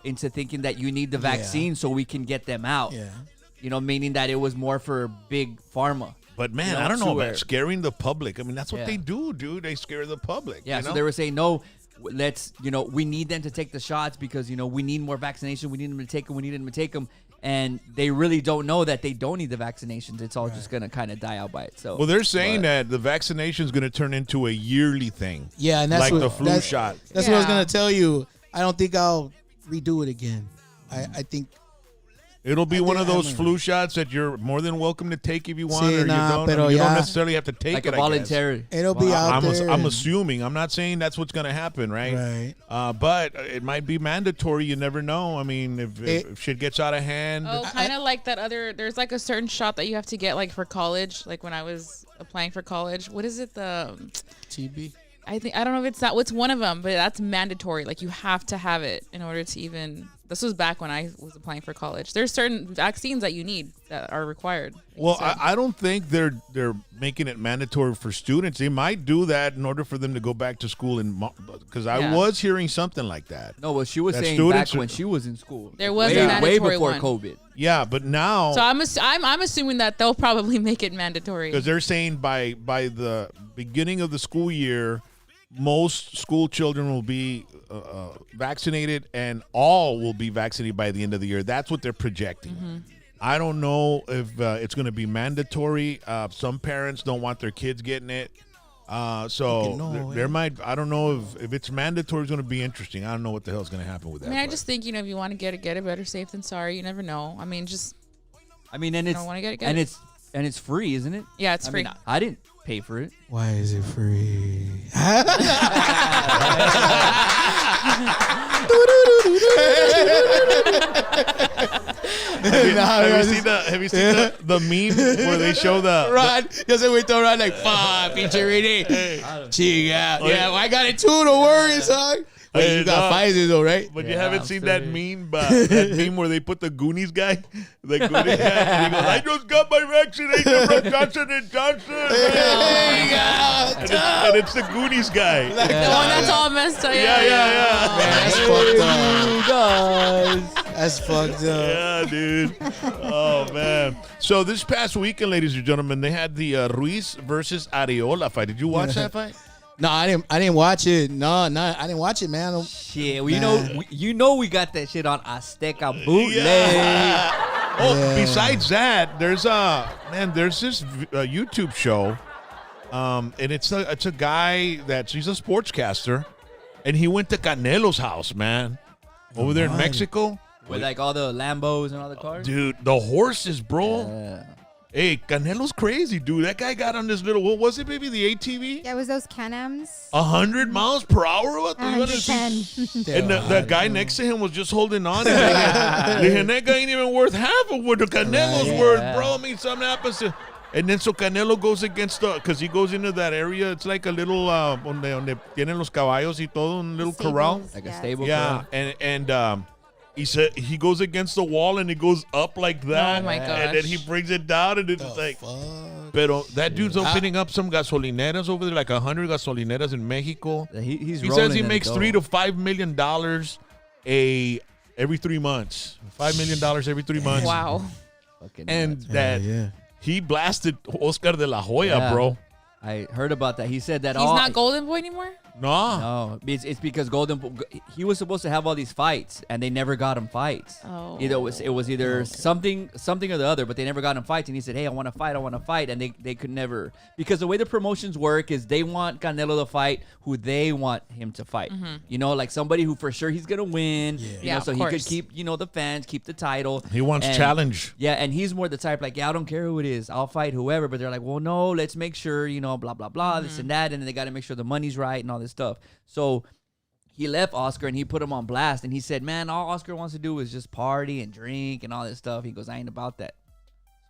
into thinking that you need the vaccine so we can get them out. Yeah. Meaning that it was more for big pharma. But man, I don't know about scaring the public. I mean, that's what they do, dude. They scare the public. Yeah, so they were saying, no, let's, we need them to take the shots because, we need more vaccination. We need them to take them. We need them to take them. And they really don't know that they don't need the vaccinations. It's all just going to kind of die out by itself. Well, they're saying that the vaccination is going to turn into a yearly thing. Yeah, and that's like the flu shot. That's what I was gonna tell you. I don't think I'll redo it again. I think It'll be one of those flu shots that you're more than welcome to take if you want, or you don't. I mean, you don't necessarily have to take like it. a voluntary. It'll be out there. I'm assuming. I'm not saying that's what's going to happen, right? Right. But it might be mandatory. You never know. I mean, if shit gets out of hand. Oh, kind of like that other. There's like a certain shot that you have to get like for college. Like when I was applying for college, what is it? The TB. I don't know if it's that. What's one of them? But that's mandatory. Like you have to have it in order to even. This was back when I was applying for college. There's certain vaccines that you need that are required. Well, I don't think they're making it mandatory for students. They might do that in order for them to go back to school, because I was hearing something like that. No, well, she was That saying back students when she was in school. There was way, a mandatory way before one. COVID. Yeah, but now. So I'm assuming that they'll probably make it mandatory. Because they're saying by the beginning of the school year, most school children will be vaccinated, and all will be vaccinated by the end of the year. That's what they're projecting. Mm-hmm. I don't know if it's going to be mandatory. Some parents don't want their kids getting it. There might. I don't know if it's mandatory. It's going to be interesting. I don't know what the hell is going to happen with that. I just think if you want to get it, better safe than sorry. You never know. And it's wanna get it, get and it. it's free, isn't it? Yeah, it's free. I didn't pay for it. Why is it free? Have you seen the meme where they show the Rod, yo se agüitó Rod like, fuck, pinche Rini. Chica. Yeah, I got it too, don't worry, son. Wait, you got Pfizer though, right? But you haven't seen that meme, that meme where they put the Goonies guy, and he goes, "I just got my vaccination from Johnson & Johnson," and it's the Goonies guy. The one that's all messed up. Yeah. Man, that's fucked up. Yeah, dude. Oh man. So this past weekend, ladies and gentlemen, they had the Ruiz versus Areola fight. Did you watch that fight? No, I didn't watch it. No, I didn't watch it, man. Shit, well, we got that shit on Azteca bootleg. Yeah. Oh, besides that, there's this YouTube show, and it's a guy he's a sportscaster, and he went to Canelo's house, man, over there in Mexico. With like all the Lambos and all the cars. Dude, the horses, bro. Yeah. Hey, Canelo's crazy, dude. That guy got on this little, what was it, baby? The ATV? Yeah, it was those Can-Ams. 100 miles per hour? What? 110. And the guy next to him was just holding on. And that guy ain't even worth half of what the Canelo's worth, bro. I mean, something happens to... And then so Canelo goes against because he goes into that area. It's like a little donde tienen los caballos y todo, un little corral. Like a stable. Yeah, and he said he goes against the wall and it goes up like that. Oh my gosh. And then he brings it down and it's like. Pero that dude's opening up some gasolineras over there, like 100 gasolineras in Mexico. He says he makes $3 to $5 million every 3 months. $5 million every 3 months. Wow. And that he blasted Oscar de la Hoya, bro. I heard about that. He said that he's not Golden Boy anymore? No. It's because he was supposed to have all these fights and they never got him fights. Oh. It was either something or the other, but they never got him fights. And he said, "Hey, I want to fight," and they could never, because the way the promotions work is they want Canelo to fight who they want him to fight. You know, like somebody who for sure he's gonna win. You know, so he could keep the fans, keep the title. He wants challenge. Yeah, and he's more the type like, I don't care who it is, I'll fight whoever. But they're like, well, no, let's make sure, blah blah blah, this and that, and then they got to make sure the money's right and all this stuff. So he left Oscar and he put him on blast, and he said, man, all Oscar wants to do is just party and drink and all this stuff. He goes, I ain't about that.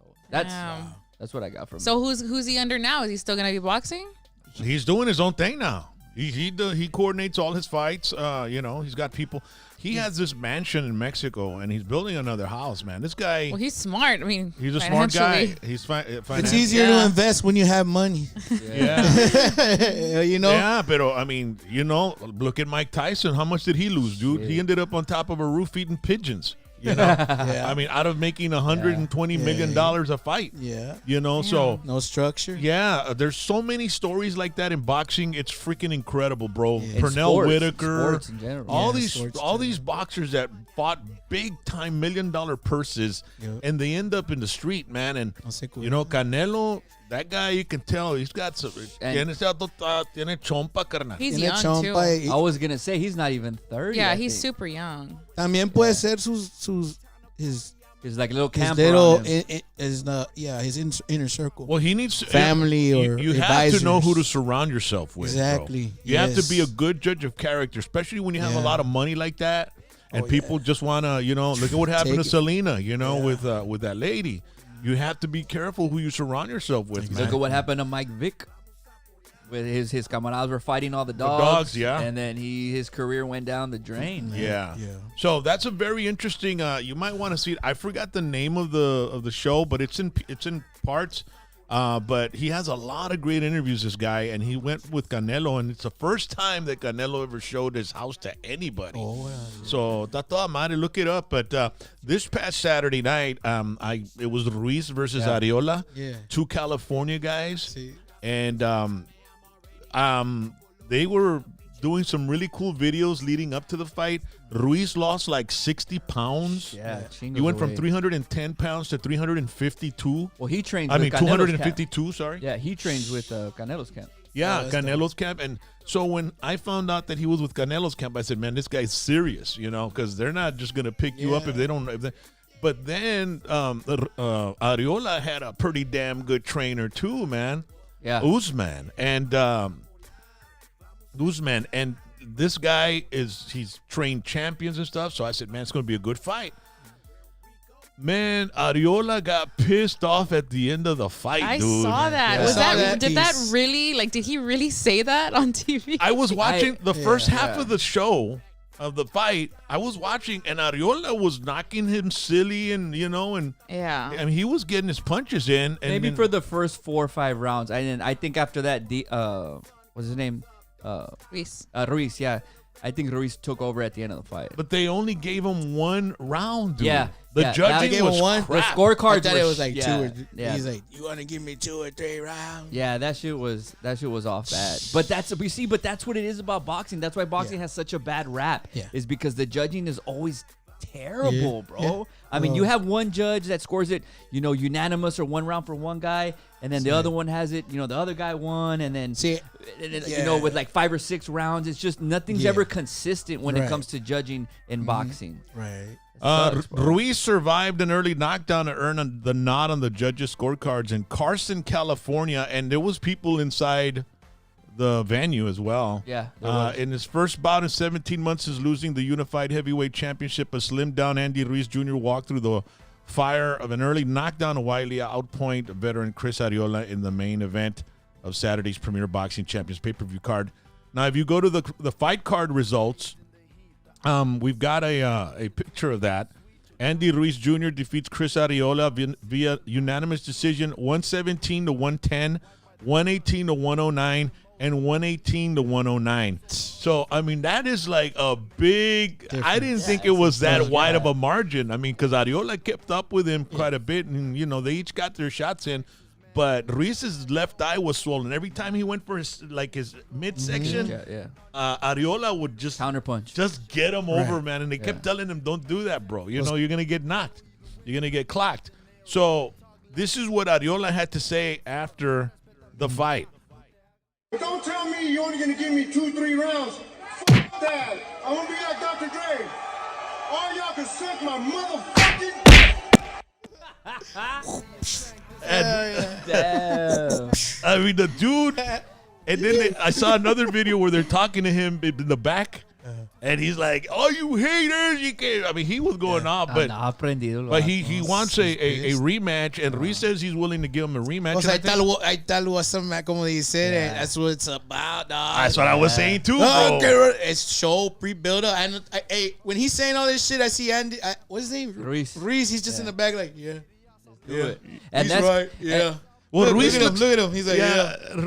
So that's what I got from him. So who's he under now? Is he still gonna be boxing? He's doing his own thing now. He coordinates all his fights. He's got people. He has this mansion in Mexico, and he's building another house, man. This guy. Well, he's smart. I mean, he's a smart guy. He's It's easier to invest when you have money. Yeah. Yeah, but I mean, look at Mike Tyson. How much did he lose, dude? He ended up on top of a roof eating pigeons. I mean, out of making $120 million a fight. So no structure. Yeah, there's so many stories like that in boxing. It's freaking incredible, bro. Yeah. Pernell Whitaker, sports in general. all these boxers that fought big time $1 million purses, and they end up in the street, man. And Canelo. That guy, you can tell, he's got some. Tiene chompa, carnal. He's young, too. I was going to say, he's not even 30. Yeah, he's super young. También puede ser his like little camper. His inner circle. Well, he needs family or you advisors. have to know who to surround yourself with. Exactly. Bro. You have to be a good judge of character, especially when you have a lot of money like that, and people just want to, look at what happened to Selena, with that lady. You have to be careful who you surround yourself with, man. Look at what happened to Mike Vick. With his camaradas were fighting all the dogs. And then his career went down the drain. Yeah. So that's a very interesting. You might want to see it. I forgot the name of the show, but it's in parts. But he has a lot of great interviews, this guy, and he went with Canelo, and it's the first time that Canelo ever showed his house to anybody. So tata madre, look it up. But this past Saturday night, it was Ruiz versus Ariola, two California guys, and they were doing some really cool videos leading up to the fight. Ruiz lost like 60 pounds. Yeah, he went from 310 pounds to 352. Well, he trains. I mean, 252. Sorry. Yeah, he trains with Canelo's camp. Yeah, Canelo's camp. And so when I found out that he was with Canelo's camp, I said, "Man, this guy's serious," because they're not just gonna pick you up if they don't. But then Ariola had a pretty damn good trainer too, man. Yeah, Usman and this guy he's trained champions and stuff. So I said, man, it's going to be a good fight. Man, Ariola got pissed off at the end of the fight, I dude. saw that. Yeah. Did he really say that on TV? I was watching the first half of the show of the fight. I was watching, and Ariola was knocking him silly, and I mean, he was getting his punches in. And maybe for the first 4 or 5 rounds, and then I think after that, what's his name? Ruiz. Ruiz, yeah. I think Ruiz took over at the end of the fight. But they only gave him 1 round, dude. Yeah. The judging was crap. The scorecards. I thought it was like 2 or yeah. He's like, you want to give me 2 or 3 rounds? Yeah, that shit was off bad. But that's what it is about boxing. That's why boxing has such a bad rap. Yeah. Is because the judging is always terrible, bro. Yeah. I mean, you have one judge that scores it, unanimous or 1 round for one guy, and then the other one has it, the other guy won, and then with like 5 or 6 rounds, it's just nothing's ever consistent when it comes to judging in boxing. Right. Ruiz survived an early knockdown to earn the nod on the judges' scorecards in Carson, California, and there was people inside the venue as well. Yeah. there was. In his first bout in 17 months since losing the unified heavyweight championship, a slimmed-down Andy Ruiz Jr. walked through the fire of an early knockdown to widely outpoint veteran Chris Arreola in the main event of Saturday's Premier Boxing Champions pay-per-view card. Now, if you go to the fight card results, we've got a picture of that. Andy Ruiz Jr. defeats Chris Arreola via unanimous decision, 117 to 110, 118 to 109, and 118 to 109. So, I mean, that is like a big. I didn't think it was that wide of a margin. I mean, because Arreola kept up with him quite a bit, and they each got their shots in. But Ruiz's left eye was swollen. Every time he went for his midsection, Arreola would just counterpunch, just get him over, man. And they kept telling him, "Don't do that, bro. You're gonna get knocked. You're gonna get clocked." So this is what Arreola had to say after the fight. Don't tell me you're only gonna give me 2-3 rounds. F that. I wanna be like Dr. Dre. All y'all can suck my motherfucking. Damn. I mean, the dude, and then I saw another video where they're talking to him in the back, and he's like, "Oh, you haters, you can't." I mean, he was going off, but he wants a rematch, and Ruiz says he's willing to give him a rematch. Ahí está lo hacen, como dice, that's what it's about, dog. That's what I was saying too, no, bro. It's show pre-builder, and when he's saying all this shit, I see Andy. What's his name? Ruiz. He's just in the back, like, And he's that's right. Yeah. Well, look Ruiz at him. He's like,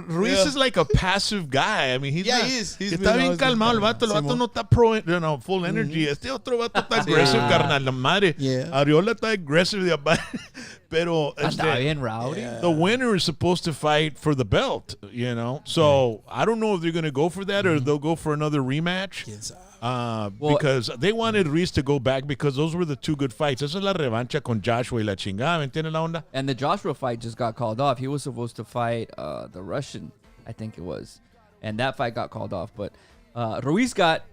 Ruiz is like a passive guy. I mean, he is. Está bien calmado el vato. El vato no está full energy. Este otro vato está aggressive, carnal. La madre. Arreola está aggressive. Pero está bien rowdy. The winner is supposed to fight for the belt, So I don't know if they're going to go for that or they'll go for another rematch. Because they wanted Ruiz to go back because those were the two good fights. Esa es la revancha con Joshua y la chingada. ¿Me entiendes la onda? And the Joshua fight just got called off. He was supposed to fight the Russian, I think it was. And that fight got called off. But Ruiz got,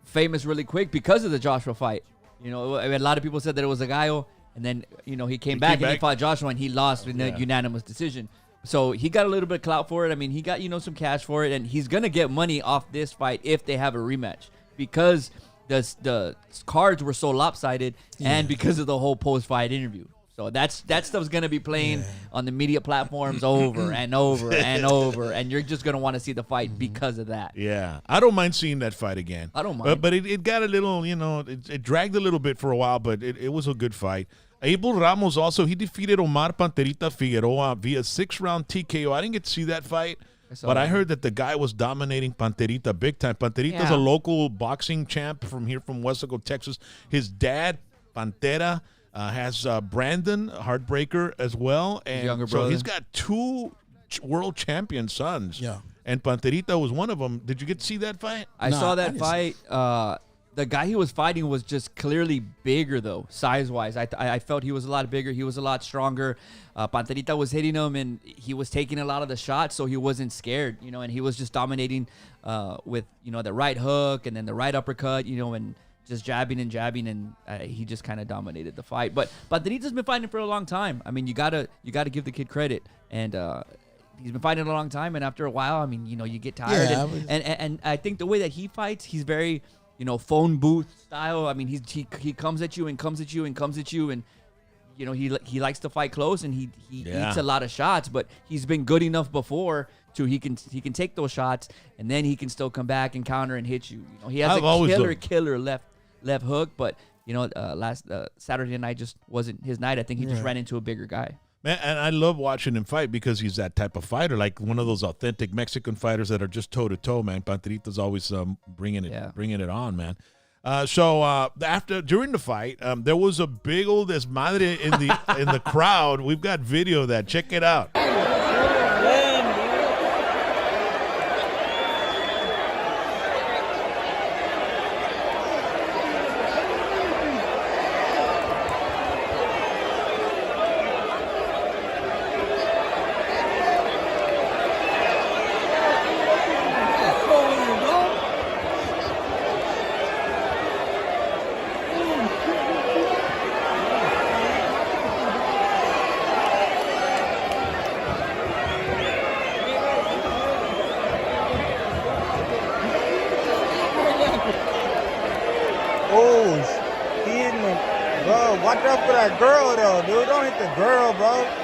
famous really quick because of the Joshua fight. A lot of people said that it was a Gallo. And then, he came back and he fought Joshua and he lost in a unanimous decision. So he got a little bit of clout for it. I mean, he got, some cash for it. And he's going to get money off this fight if they have a rematch. Because the cards were so lopsided and because of the whole post-fight interview. So that stuff's going to be playing on the media platforms over and over and over. And you're just going to want to see the fight because of that. Yeah. I don't mind seeing that fight again. I don't mind. But it got a little, it dragged a little bit for a while, but it was a good fight. Abel Ramos also, he defeated Omar Panterita Figueroa via 6-round TKO. I didn't get to see that fight. But I heard that the guy was dominating Panterita big time. Panterita's a local boxing champ from Westaco, Texas. His dad, Pantera, has Brandon Heartbreaker as well. And younger so brother. he's got two world champion sons. Yeah. And Panterita was one of them. Did you get to see that fight? I saw that fight. The guy he was fighting was just clearly bigger, though, size-wise. I felt he was a lot bigger. He was a lot stronger. Panterita was hitting him, and he was taking a lot of the shots, so he wasn't scared, and he was just dominating with, the right hook and then the right uppercut, and just jabbing, and he just kind of dominated the fight. But Panterita's been fighting for a long time. I mean, you gotta give the kid credit, and he's been fighting a long time, and after a while, I mean, you get tired. And I think the way that he fights, he's very... phone booth style. I mean, he comes at you and comes at you and comes at you, and he likes to fight close, and he eats a lot of shots. But he's been good enough before to he can take those shots, and then he can still come back and counter and hit you. He has a killer left hook, but last Saturday night just wasn't his night. I think he just ran into a bigger guy. Man, and I love watching him fight because he's that type of fighter, like one of those authentic Mexican fighters that are just toe to toe. Man, Panterita's always bringing it on, man. During the fight, there was a big old desmadre in the crowd. We've got video of that. Check it out. locked up for that girl, though, dude. Don't hit the girl, bro.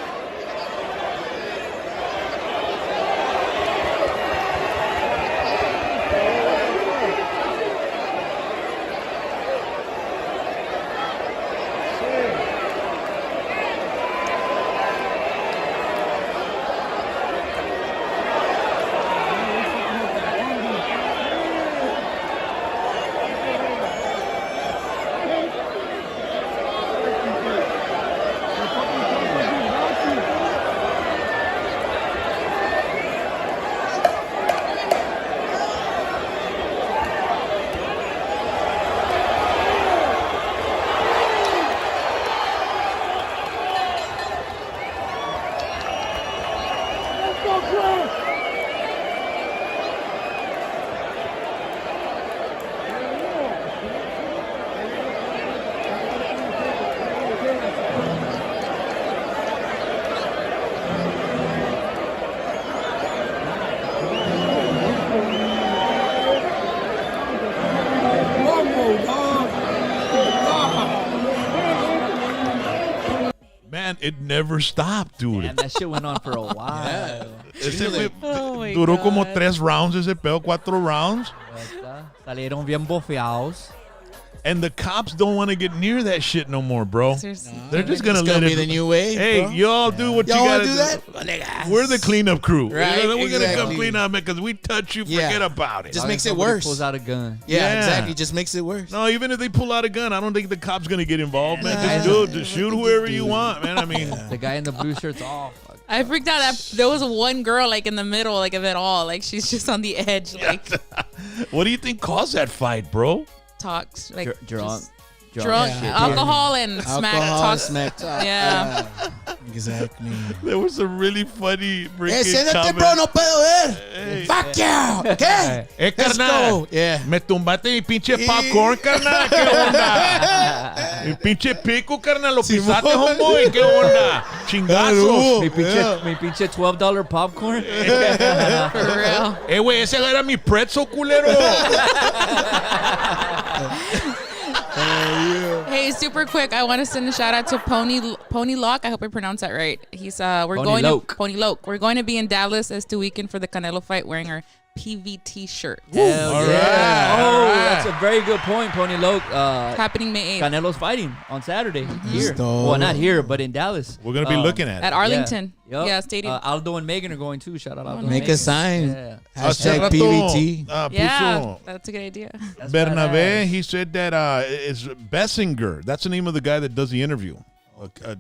It never stopped, dude. And that shit went on for a while. Duró como 3 rounds ese pedo, 4 rounds. Salieron bien bofeados. And the cops don't want to get near that shit no more, bro. They're just gonna let it be the new wave. Hey, bro. y'all do what you gotta do. That? We're the cleanup crew. Right, We're gonna come exactly. clean up because we touch you, forget about it. Just makes it worse. Pulls out a gun. Yeah, exactly. Just makes it worse. No, even if they pull out a gun, I don't think the cop's gonna get involved, man. Just do it. Just shoot whoever you want, man. I mean, the guy in the blue shirt's off. I freaked out that there was one girl like in the middle, like of it all. Like she's just on the edge, like what do you think caused that fight, bro? talks like Drunk. Drunk, alcohol and smack talk. Smack talk. Yeah. Exactly. There was a really funny freaking Siéntate, comment. bro, no puedo ver. Fuck you. ¿Qué? Carnal, go. Yeah. me tumbaste mi pinche popcorn, carnal. ¿Qué onda? Mi pinche pico, carnal. Lo pisaste, homeboy. ¿Qué onda? Chingazos. Mi pinche $12 popcorn. For real. Güey, ese era mi pretzel, culero. Hey, super quick, I want to send a shout out to Pony Lock. I hope I pronounced that right. He's we're Pony going Loke. to Pony Loke. We're going to be in Dallas this weekend for the Canelo fight, wearing our PVT shirt. Hell All yeah. right. Oh, that's a very good point, Pony Loke. Happening May 8th Canelo's fighting on Saturday here. Dope. Well, not here, but in Dallas. We're going to be looking at it. at Arlington. Yup. Yeah, stadium. Aldo and Megan are going too. Shout out Aldo and Make Megan. a sign. Yeah. Hashtag PVT. Yeah, that's a good idea. That's Bernabe, badass. he said that it's Bessinger. That's the name of the guy that does the interview.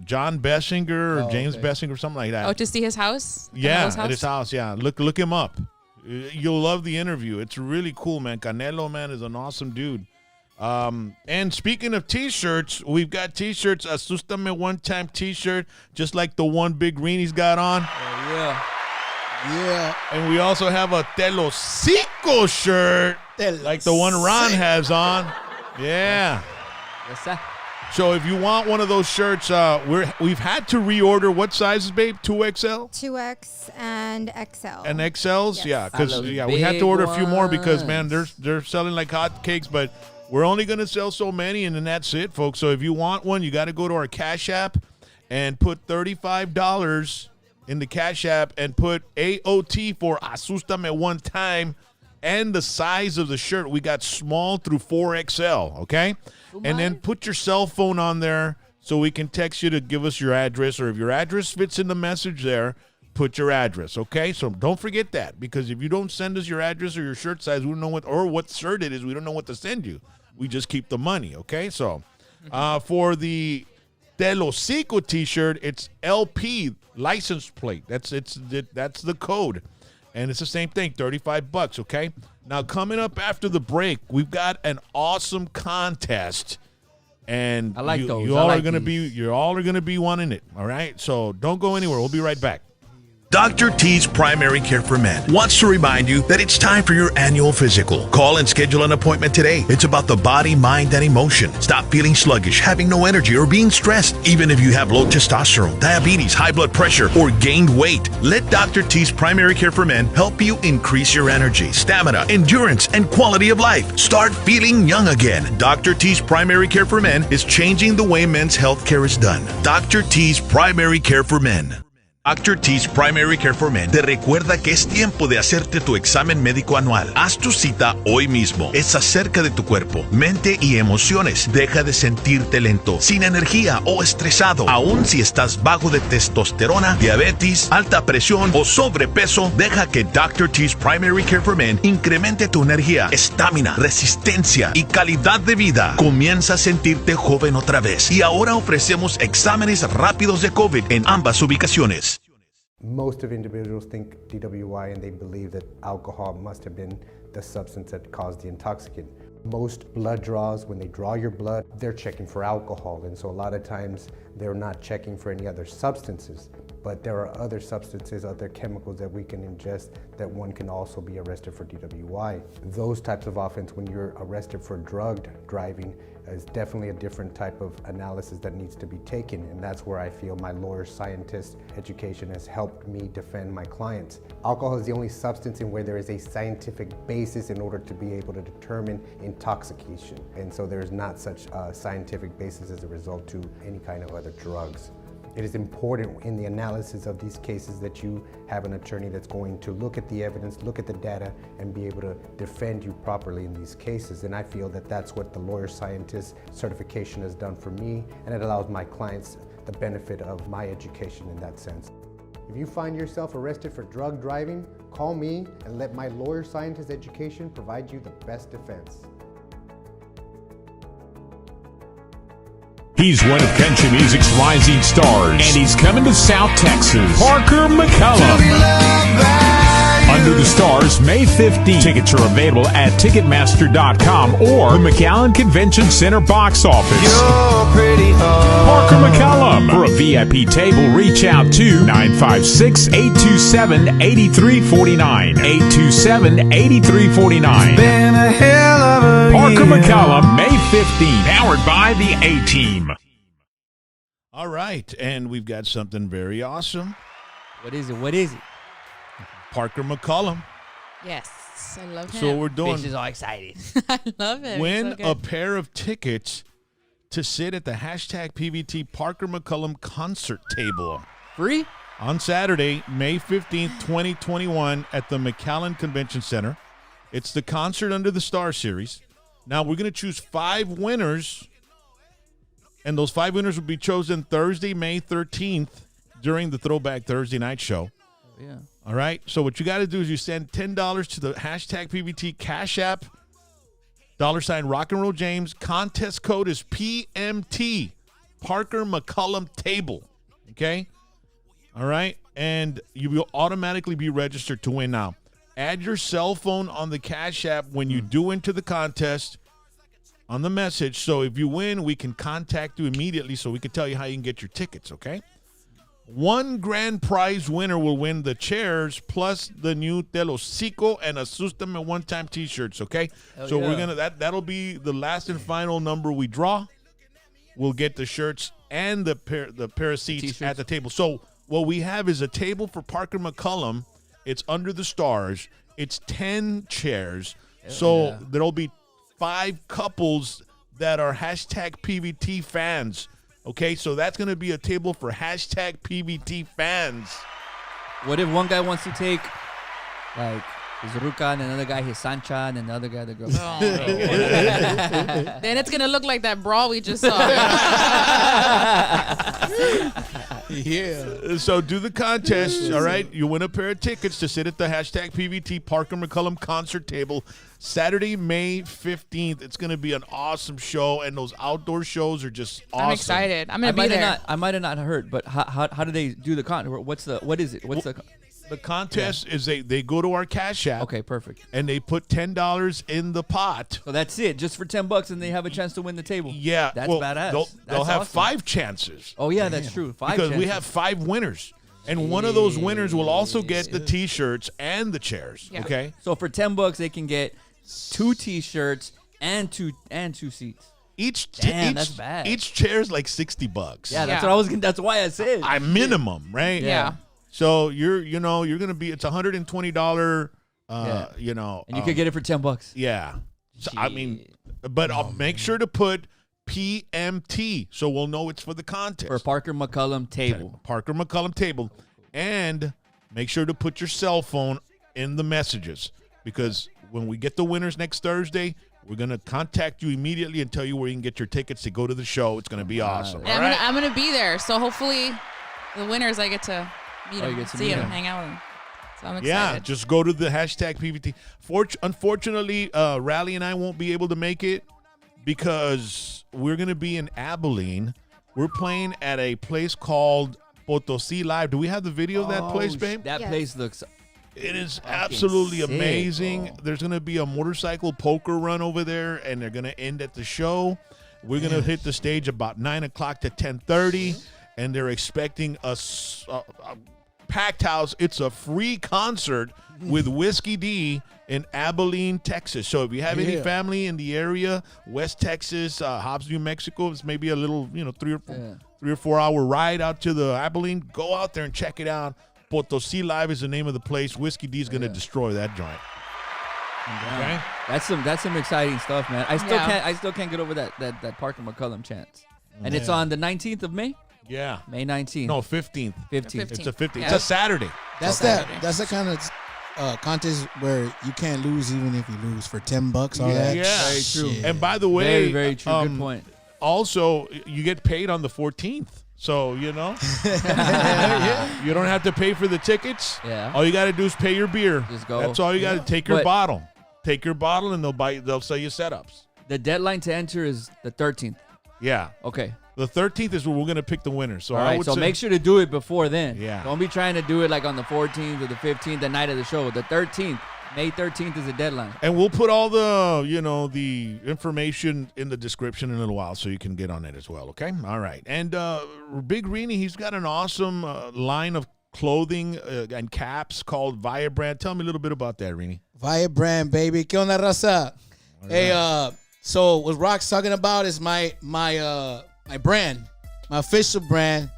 John Bessinger or James Bessinger, something like that. Oh, to see his house? Yeah, Canelo's at his house. Yeah, look him up. You'll love the interview. It's really cool, man. Canelo, man, is an awesome dude. And speaking of T-shirts, we've got T-shirts. Asustame one-time T-shirt, just like the one Big RENE's got on. Yeah. Yeah. And we also have a TLosico shirt, like the one Ron has on. Yeah. Yes, sir. So if you want one of those shirts, we've had to reorder. What sizes, babe? 2XL? 2X and XL. And XLs? Yes. Yeah, because those we had to big order a few more because, ones. man, they're selling like hotcakes, but we're only going to sell so many, and then that's it, folks. So if you want one, you got to go to our Cash App and put $35 in the Cash App and put AOT for Asustame one time and the size of the shirt. We got small through 4XL, okay? And then put your cell phone on there so we can text you to give us your address, or if your address fits in the message there, put your address, okay? So don't forget that, because if you don't send us your address or your shirt size, we don't know what shirt it is. We don't know what to send you. We just keep the money, okay? So for the TLosico T-shirt, it's LP license plate. That's the code, and it's the same thing, $35, okay? Now coming up after the break, we've got an awesome contest, and I like those. You I all like are gonna these. be wanting it, all right? So don't go anywhere. We'll be right back. Dr. T's Primary Care for Men wants to remind you that it's time for your annual physical. Call and schedule an appointment today. It's about the body, mind, and emotion. Stop feeling sluggish, having no energy, or being stressed. Even if you have low testosterone, diabetes, high blood pressure, or gained weight, let Dr. T's Primary Care for Men help you increase your energy, stamina, endurance, and quality of life. Start feeling young again. Dr. T's Primary Care for Men is changing the way men's health care is done. Dr. T's Primary Care for Men. Dr. T's Primary Care for Men te recuerda que es tiempo de hacerte tu examen médico anual. Haz tu cita hoy mismo. Es acerca de tu cuerpo, mente y emociones. Deja de sentirte lento, sin energía o estresado. Aún si estás bajo de testosterona, diabetes, alta presión o sobrepeso, deja que Dr. T's Primary Care for Men incremente tu energía, estamina, resistencia y calidad de vida. Comienza a sentirte joven otra vez. Y ahora ofrecemos exámenes rápidos de COVID en ambas ubicaciones. Most of individuals think DWI and they believe that alcohol must have been the substance that caused the intoxicant. Most blood draws, when they draw your blood, they're checking for alcohol, and so a lot of times they're not checking for any other substances. But there are other substances, other chemicals that we can ingest that one can also be arrested for DWI. Those types of offense, when you're arrested for drugged driving, is definitely a different type of analysis that needs to be taken, and that's where I feel my lawyer scientist education has helped me defend my clients. Alcohol is the only substance in where there is a scientific basis in order to be able to determine intoxication, and so there's not such a scientific basis as a result to any kind of other drugs. It is important in the analysis of these cases that you have an attorney that's going to look at the evidence, look at the data, and be able to defend you properly in these cases. And I feel that that's what the lawyer scientist certification has done for me, and it allows my clients the benefit of my education in that sense. If you find yourself arrested for drug driving, call me and let my lawyer scientist education provide you the best defense. He's one of country music's rising stars, and he's coming to South Texas. Parker McCollum. Under the Stars, May 15th. Tickets are available at Ticketmaster.com or the McAllen Convention Center box office. Parker McCollum. For a VIP table, reach out to 956-827-8349. 827-8349. Parker McCollum, May 15th. Powered by the A-Team. All right, and we've got something very awesome. What is it? What is it? Parker McCollum. Yes, I love him. So we're doing. Bitch is all excited. I love him. Win so a pair of tickets to sit at the hashtag PVT Parker McCollum Concert Table. Free? On Saturday, May 15th, 2021 at the McAllen Convention Center. It's the Concert Under the Stars series. Now, we're going to choose 5 winners, and those 5 winners will be chosen Thursday, May 13th during the Throwback Thursday night show. Yeah. All right. So what you got to do is you send $10 to the hashtag PVT CashApp, $ RocknRollJames. Contest code is PMT, Parker McCollum Table. Okay. All right. And you will automatically be registered to win now. Add your cell phone on the Cash App when you do enter the contest on the message. So if you win, we can contact you immediately so we can tell you how you can get your tickets, okay? One grand prize winner will win the chairs plus the new TLosico and Asustame one-time T-shirts, okay? So we're going to that'll be the last and final number we draw. We'll get the shirts and the pair of seats T-shirts at the table. So what we have is a table for Parker McCollum. It's under the stars. It's 10 chairs. So there'll be 5 couples that are hashtag PVT fans. Okay, so that's going to be a table for hashtag PVT fans. What if one guy wants to take, like, his Ruka and another guy his Sancha and another guy the girl? Oh. Then it's going to look like that brawl we just saw. Yeah. So do the contest, all right? You win a pair of tickets to sit at the hashtag PVT Parker McCollum Concert Table Saturday, May 15th. It's going to be an awesome show, and those outdoor shows are just awesome. I'm excited. I'm going to be there. I might have not heard, but how do they do the contest? What is it? The contest is they go to our Cash App. Okay, perfect. And they put $10 in the pot. So that's it, just for $10, and they have a chance to win the table. Yeah, that's badass. They'll have awesome. 5 chances. Oh yeah, that's true. 5 because chances. we have 5 winners. And one of those winners will also get the T-shirts and the chairs. Yeah. Okay. So for $10, they can get 2 T-shirts and two seats. That's bad. Each chair is like $60. Yeah, that's what I was. That's why I said. Minimum, right? Yeah. So you're gonna be. It's $120. Yeah. And you could get it for $10. Yeah. So, I mean, but I'll make sure to put PMT so we'll know it's for the contest. For Parker McCollum Table. Parker McCollum Table. And make sure to put your cell phone in the messages, because when we get the winners next Thursday, we're going to contact you immediately and tell you where you can get your tickets to go to the show. It's going to be awesome. And I'm gonna be there, so hopefully the winners I get to meet them, see them, hang out with them. So I'm excited. Yeah, just go to the hashtag PVT. Unfortunately, Rally and I won't be able to make it because we're going to be in Abilene. We're playing at a place called Potosi Live. Do we have the video of that place, babe? That place looks... It is absolutely sick, amazing. bro. There's going to be a motorcycle poker run over there, and they're going to end at the show. We're going to hit the stage about 9 o'clock to 10:30, and they're expecting a packed house. It's a free concert with Whiskey D in Abilene, Texas. So if you have any family in the area, West Texas, Hobbs, New Mexico, it's maybe a little, 3 or 4 hour ride out to the Abilene. Go out there and check it out. Potosi Live is the name of the place. Whiskey D is going to destroy that joint. Okay, that's some exciting stuff, man. I still can't get over that Parker McCollum chance. And it's on the 19th of May. Yeah, May 19th. No, 15th. 15th. It's a 15th. Yeah. It's a Saturday. That's the kind of contest where you can't lose even if you lose for $10. All that. Yeah, very true. And by the way, Very, very true. Good point. Also, you get paid on the 14th. So, you don't have to pay for the tickets. Yeah. All you got to do is pay your beer. Just go. That's all you got to take your bottle. Take your bottle and they'll sell you setups. The deadline to enter is the 13th. Yeah. Okay. The 13th is where we're going to pick the winner. So all right, so make sure to do it before then. Yeah. Don't be trying to do it like on the 14th or the 15th, the night of the show. The 13th, May 13th is the deadline. And we'll put all the, the information in the description in a little while so you can get on it as well, okay? All right. And Big RENE, he's got an awesome line of clothing and caps called Via Brand. Tell me a little bit about that, RENE. Via Brand, baby. ¿Qué onda, raza? Hey, so what Rock's talking about is my brand, my official brand,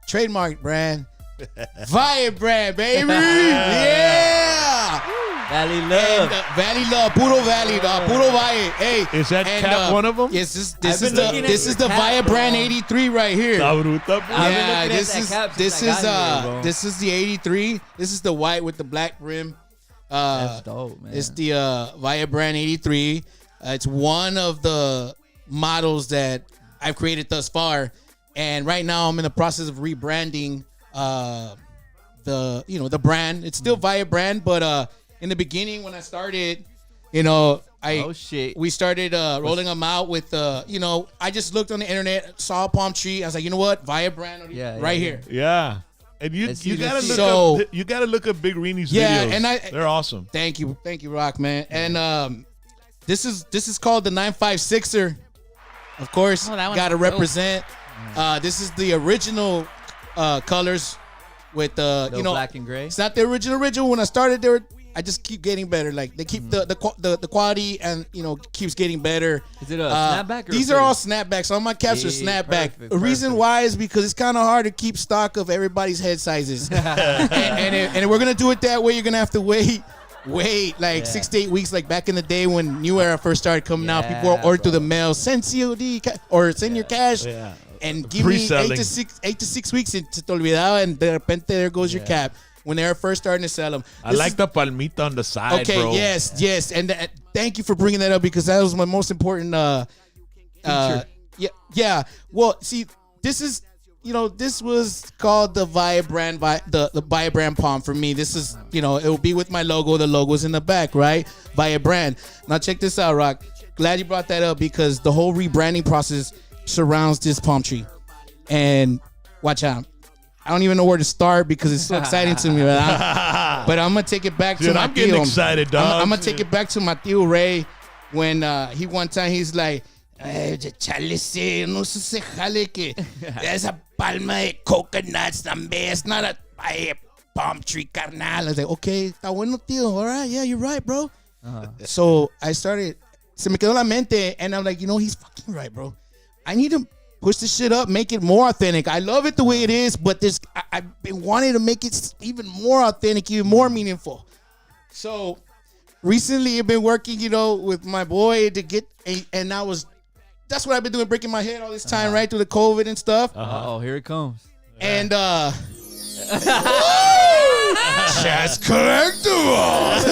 trademark brand, Via Brand, baby. Yeah. Valley Love. Valley Love, puro Valley, puro Valle. Hey, is that cap one of them? Yes, this is the Via Brand 83 right here. Yeah, this is the 83. This is the white with the black rim. That's dope, man. It's the Via Brand 83. It's one of the models that I've created thus far, and right now I'm in the process of rebranding the brand. It's still Via Brand, but in the beginning when I started, we started rolling them out with I just looked on the internet, saw a palm tree. I was like, you know what, Via Brand here. Yeah. And you gotta look up Big RENE's videos. And they're awesome. Thank you, Rock, man. And this is called the 956er. Of course, gotta represent. This is the original colors with black and gray. It's not the original. When I started, I just keep getting better. Like they keep the quality and keeps getting better. Is it a snapback? These are all snapbacks. All my caps are snapback. The reason why is because it's kind of hard to keep stock of everybody's head sizes. and we're gonna do it that way. You're gonna have to wait 6 to 8 weeks, like back in the day when New Era first started coming out. People would order through the mail, send COD or send your cash, and give me 8 to 6 weeks. And te olvidaba, and de repente there goes your cap. When they were first starting to sell them, I like the palmita on the side. Okay, bro. yes, and thank you for bringing that up because that was my most important. Yeah. Well, see, this is. This was called the Via Brand, the Via Brand palm for me. This is, it will be with my logo. The logo's in the back, right? Via Brand. Now check this out, Rock. Glad you brought that up because the whole rebranding process surrounds this palm tree. And watch out. I don't even know where to start because it's so exciting to me, but I'm going to take it back to my I'm getting excited, dog. I'm going to take it back to my tío Ray when one time he's like, chale, no se jale que esa palma de coconuts también. It's not a buy a palm tree, carnal. I was like, okay, está bueno, tío. All right, yeah, you're right, bro. So I started, se me quedó la mente, and I'm like, he's fucking right, bro. I need to push this shit up, make it more authentic. I love it the way it is, but I've been wanting to make it even more authentic, even more meaningful. So recently I've been working, with my boy to get, and that's what I've been doing, breaking my head all this time, right, through the COVID and stuff. Oh, here it comes. And Chaz collectibles.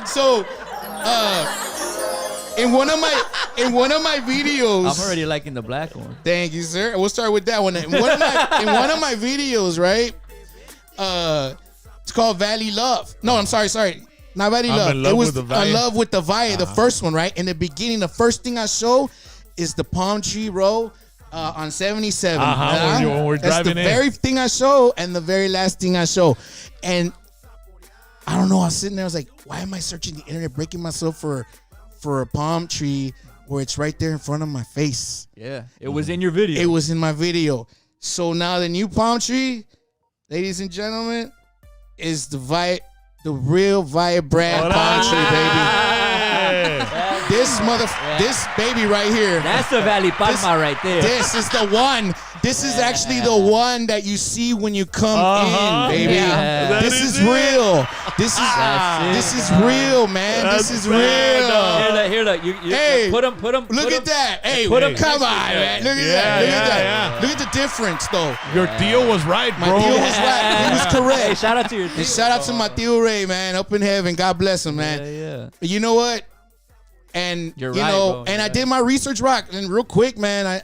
So in one of my videos, I'm already liking the black one. Thank you, sir. We'll start with that one. In one of my videos, right? It's called Valley Love. No, I'm sorry. Not Valley Love. It was In Love with the Valle, the first one, right? In the beginning, the first thing I show is the palm tree row on 77. When we're That's driving the in. very thing I show and the very last thing I show. And I don't know, I was sitting there, I was like, why am I searching the internet, breaking myself for a palm tree where it's right there in front of my face? Yeah, it was in your video. It was in my video. So now the new palm tree, ladies and gentlemen, is the real Valle brand palm tree, baby. This baby right here. That's the Valley Palma right there. This is the one. This is actually the one that you see when you come in, baby. Yeah. This is real. This is real, man. This is real. Here, look. Hey, put them. Look at that. Hey, Put 'em come on, man. Look at that. Look at that. Yeah. Look at the difference, though. Your tío was right, bro. My tío was right. He was correct. Hey, shout out to your tío. And shout out to my tío Ray, man, up in heaven. God bless him, man. Yeah. You know what? And You're you right, know, bro. and I did my research, Rock, and real quick, man. And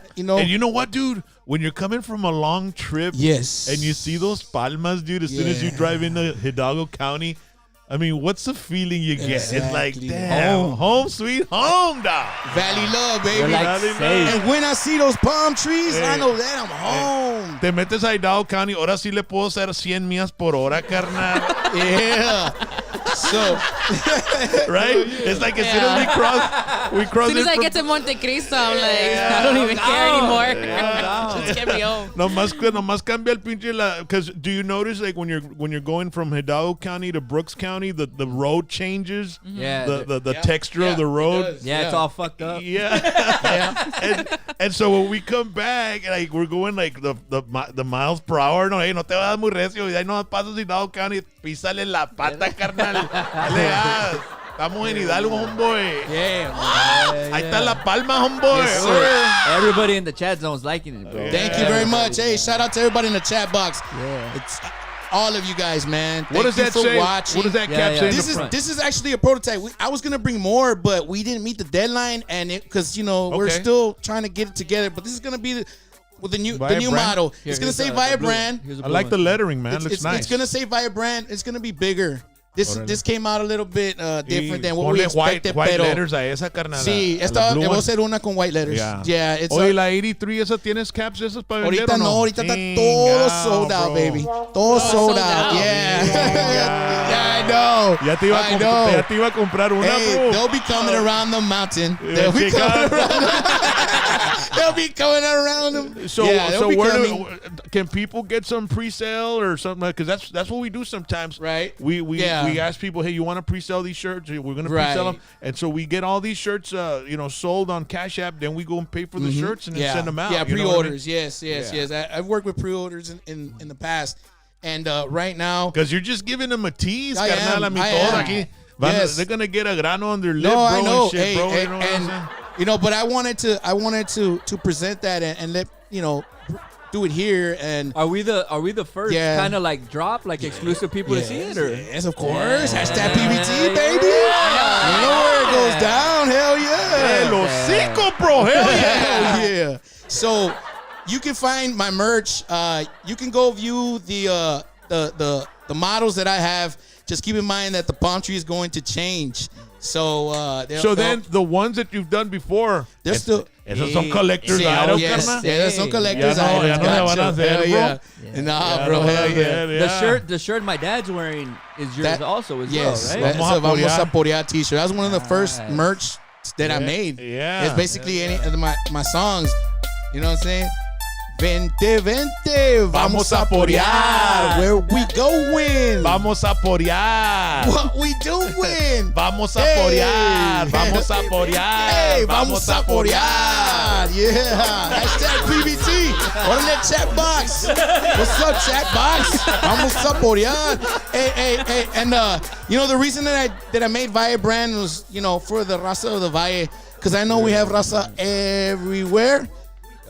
you know what, dude? When you're coming from a long trip, Yes. and you see those palmas, dude, as soon as you drive into Hidalgo County, I mean, what's the feeling you get? It's like, Exactly. damn, home sweet home, dog. Valley Love, baby. You're like Valley safe. And when I see those palm trees, Hey. I know that I'm home. Te metes a Hidalgo County, ahora sí le puedo hacer 100 millas por hora, carnal. Yeah. So, Right? It's like as soon as we cross As soon as it I from- get to Monte Cristo, I'm like, I don't even care anymore. Just get me home. Nomás cambia el pinche because do you notice like when you're going from Hidalgo County to Brooks County, the road changes? Yeah. The texture of the road. Yeah, it's all fucked up. Yeah. and so when we come back, like we're going like the miles per hour, no, hey, no te vas muy recio, y ahí no pasas Hidalgo County, písale la pata, carnal. Dale gas. Estamos en Hidalgo, homeboy. yeah. Ahí está la palma, homeboy. Yes, sir. Everybody in the chat zone's liking it, bro. Thank you very much. Hey, shout out to everybody in the chat box. Yeah. It's all of you guys, man. What does Thank that you for say? watching. What does that Yeah, cap yeah. say? in This the is front? this is actually a prototype. I was gonna bring more, but we didn't meet the deadline, and because we're Okay. still trying to get it together. But this is gonna be with the new Via brand? model. Here, It's gonna here's say the Via blue one. brand. Here's the I blue like the one. lettering, man. Looks It's nice. gonna say Via brand. It's gonna be bigger. This came out a little bit different than what Ponle we expected. white pero letters a esa, carnal. sí, a esta la blue voy a one. hacer una con white letters. Yeah. It's Oye, la 83, ¿esa tienes caps esas para vender ahorita o no? ahorita está todo sold out, bro. baby. Todo sold out. Yeah. Yeah, I know. Ya te iba I know. ya te iba a comprar una, Hey, bro. they'll be coming around the mountain. They'll be check coming out. around. They'll be coming around them. So, yeah, they'll so be where coming. can people get some pre-sale or something? Because that's what we do sometimes. Right. We Yeah. ask people, hey, you want to pre-sell these shirts? We're gonna Right. pre-sell them, and so we get all these shirts, sold on Cash App. Then we go and pay for the shirts and then send them out. Yeah, you know what I mean? pre-orders. Yes. I've worked with pre-orders in the past, and right now. Because you're just giving them a tease, I carnal. am. I mean, I todo am. aquí. Yes. They're gonna get a grano on their lip, No, bro, I know. and shit, Hey, bro. hey, You know what I'm and saying? but I wanted to present that and let do it here. And Are we the first Yeah. kind of like drop like exclusive people to see it or? yes, of course. Hashtag PBT, baby. You know where it goes down. Hell yeah. TLosico, bro. Hell yeah. Hell yeah. So you can find my merch. You can go view the models that I have. Just keep in mind that the palm tree is going to change. So then the ones that you've done before, they're still. esos son collectors Sí, items, yes. carnal. Yeah, some collectors Ya no- ya items. no se van a Gotcha. hacer, Hell bro. yeah. Nah, Ya bro. no van a Hell yeah. hacer, The shirt my dad's wearing is yours That- also as Yes, well, right? that's a Vamos a Porear t-shirt. That was one of the first Nice. merch that I made. Yeah. It's basically any of my songs. You know what I'm saying? Vente, vente, vamos a porear. Where we going? Vamos a porear. What we doing? Vamos a porear. Vamos a porear. Hey, vamos a porear. Yeah. Hashtag PBT. On that chat box. What's up, chat box? Vamos a porear. Hey. And you know the reason that I made Valle brand was, you know, for the raza of the Valle, because I know we have raza everywhere.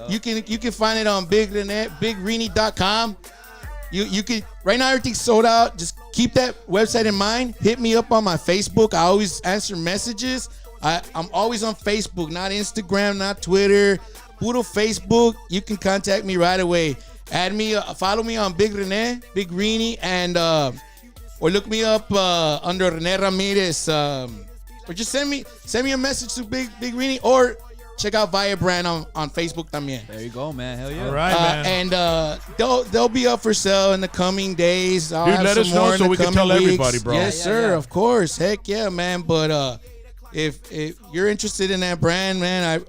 You can find it on BigRene.com. You can right now everything's sold out. Just keep that website in mind. Hit me up on my Facebook. I always answer messages. I'm always on Facebook, not Instagram, not Twitter. Puro Facebook. You can contact me right away. Add me, follow me on Big Rene, and or look me up under Rene Ramirez. Or just send me a message to Big Rene, or check out Valle Brand on Facebook también. There you go, man. Hell yeah. All right, man. And they'll be up for sale in the coming days. I'll Dude, have let some us more know in so the we can coming tell weeks. everybody, bro. Yes, sir. Of course. Heck yeah, man. But if you're interested in that brand, man,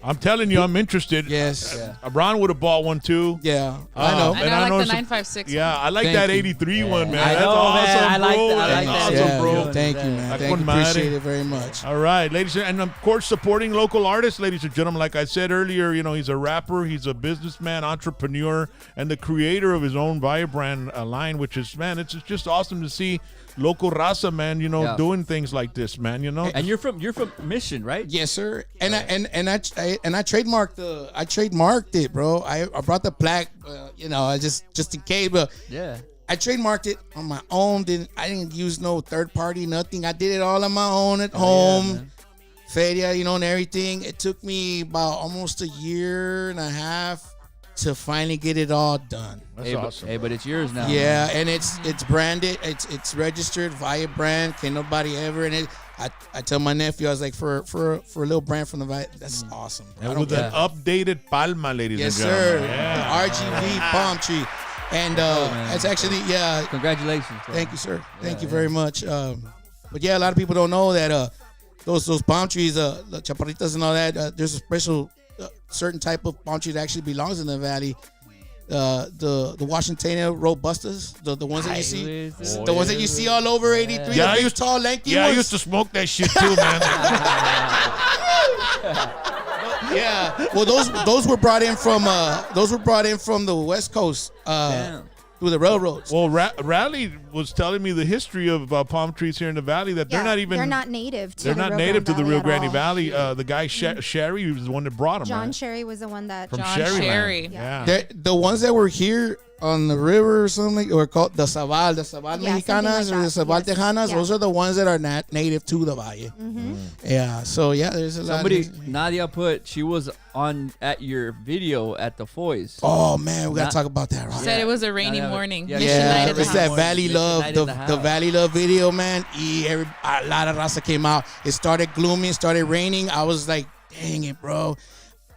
I'm telling you, I'm interested. Yes. Ron would have bought one too. Yeah, I know. And I like the 956. Yeah, I like Thank that you. 83 one, man. I That's know, awesome, man. I like bro. that. I like That's that. awesome, bro. Thank you, man. Thank you. Appreciate it very much. All right, ladies and of course supporting local artists, ladies and gentlemen. Like I said earlier, you know, he's a rapper, he's a businessman, entrepreneur, and the creator of his own Valle brand line, which is, man, it's just awesome to see local raza, man, you know, doing things like this, man, you know. And you're from Mission, right? Yes, sir. And I trademarked it, bro. I brought the plaque, you know, just in case, but yeah. I trademarked it on my own. I didn't use no third party, nothing. I did it all on my own at home. Feria, you know, and everything. It took me about almost a year and a half to finally get it all done. That's awesome. But it's yours now. Yeah, and it's branded. It's registered Valle brand. Can't nobody ever. And I tell my nephew, I was like, for a little brand from the Valle, that's awesome. And with an updated palma, ladies and gentlemen. Yes, sir. RGV palm tree. And it's actually, Congratulations. Thank you, sir. Thank you very much. But yeah, a lot of people don't know that those palm trees, the chaparritas and all that, there's a special certain type of palm tree that actually belongs in the valley. The Washingtonian robustas, the ones that you see, the ones that you see all over 83. Yeah, the big, tall, lanky ones. I used to smoke that shit too, man. Yeah, well, those were brought in from the West Coast through the railroads. Well, Raleigh was telling me the history of palm trees here in the valley, that they're not native to they're the not Rio native Grande to the Rio Valley at Grande all. Valley. The guy Sherry was the one that brought them. John right? Sherry was the one that From John Sherry. Sherry. Yeah. The ones that were here on the river or something, or called the Sabal Mexicanas or the Sabal Tejanas, those are the ones that are not native to the Valle. Yeah, so yeah, there's a lot. Nadia she was at your video at the Foys. Oh man, we gotta talk about that, right? Said it was a rainy morning. Yeah, Mission night at the it's house. that Valley Love, the Valley Love video, man. A lot of raza came out. It started gloomy, it started raining. I was like, dang it, bro.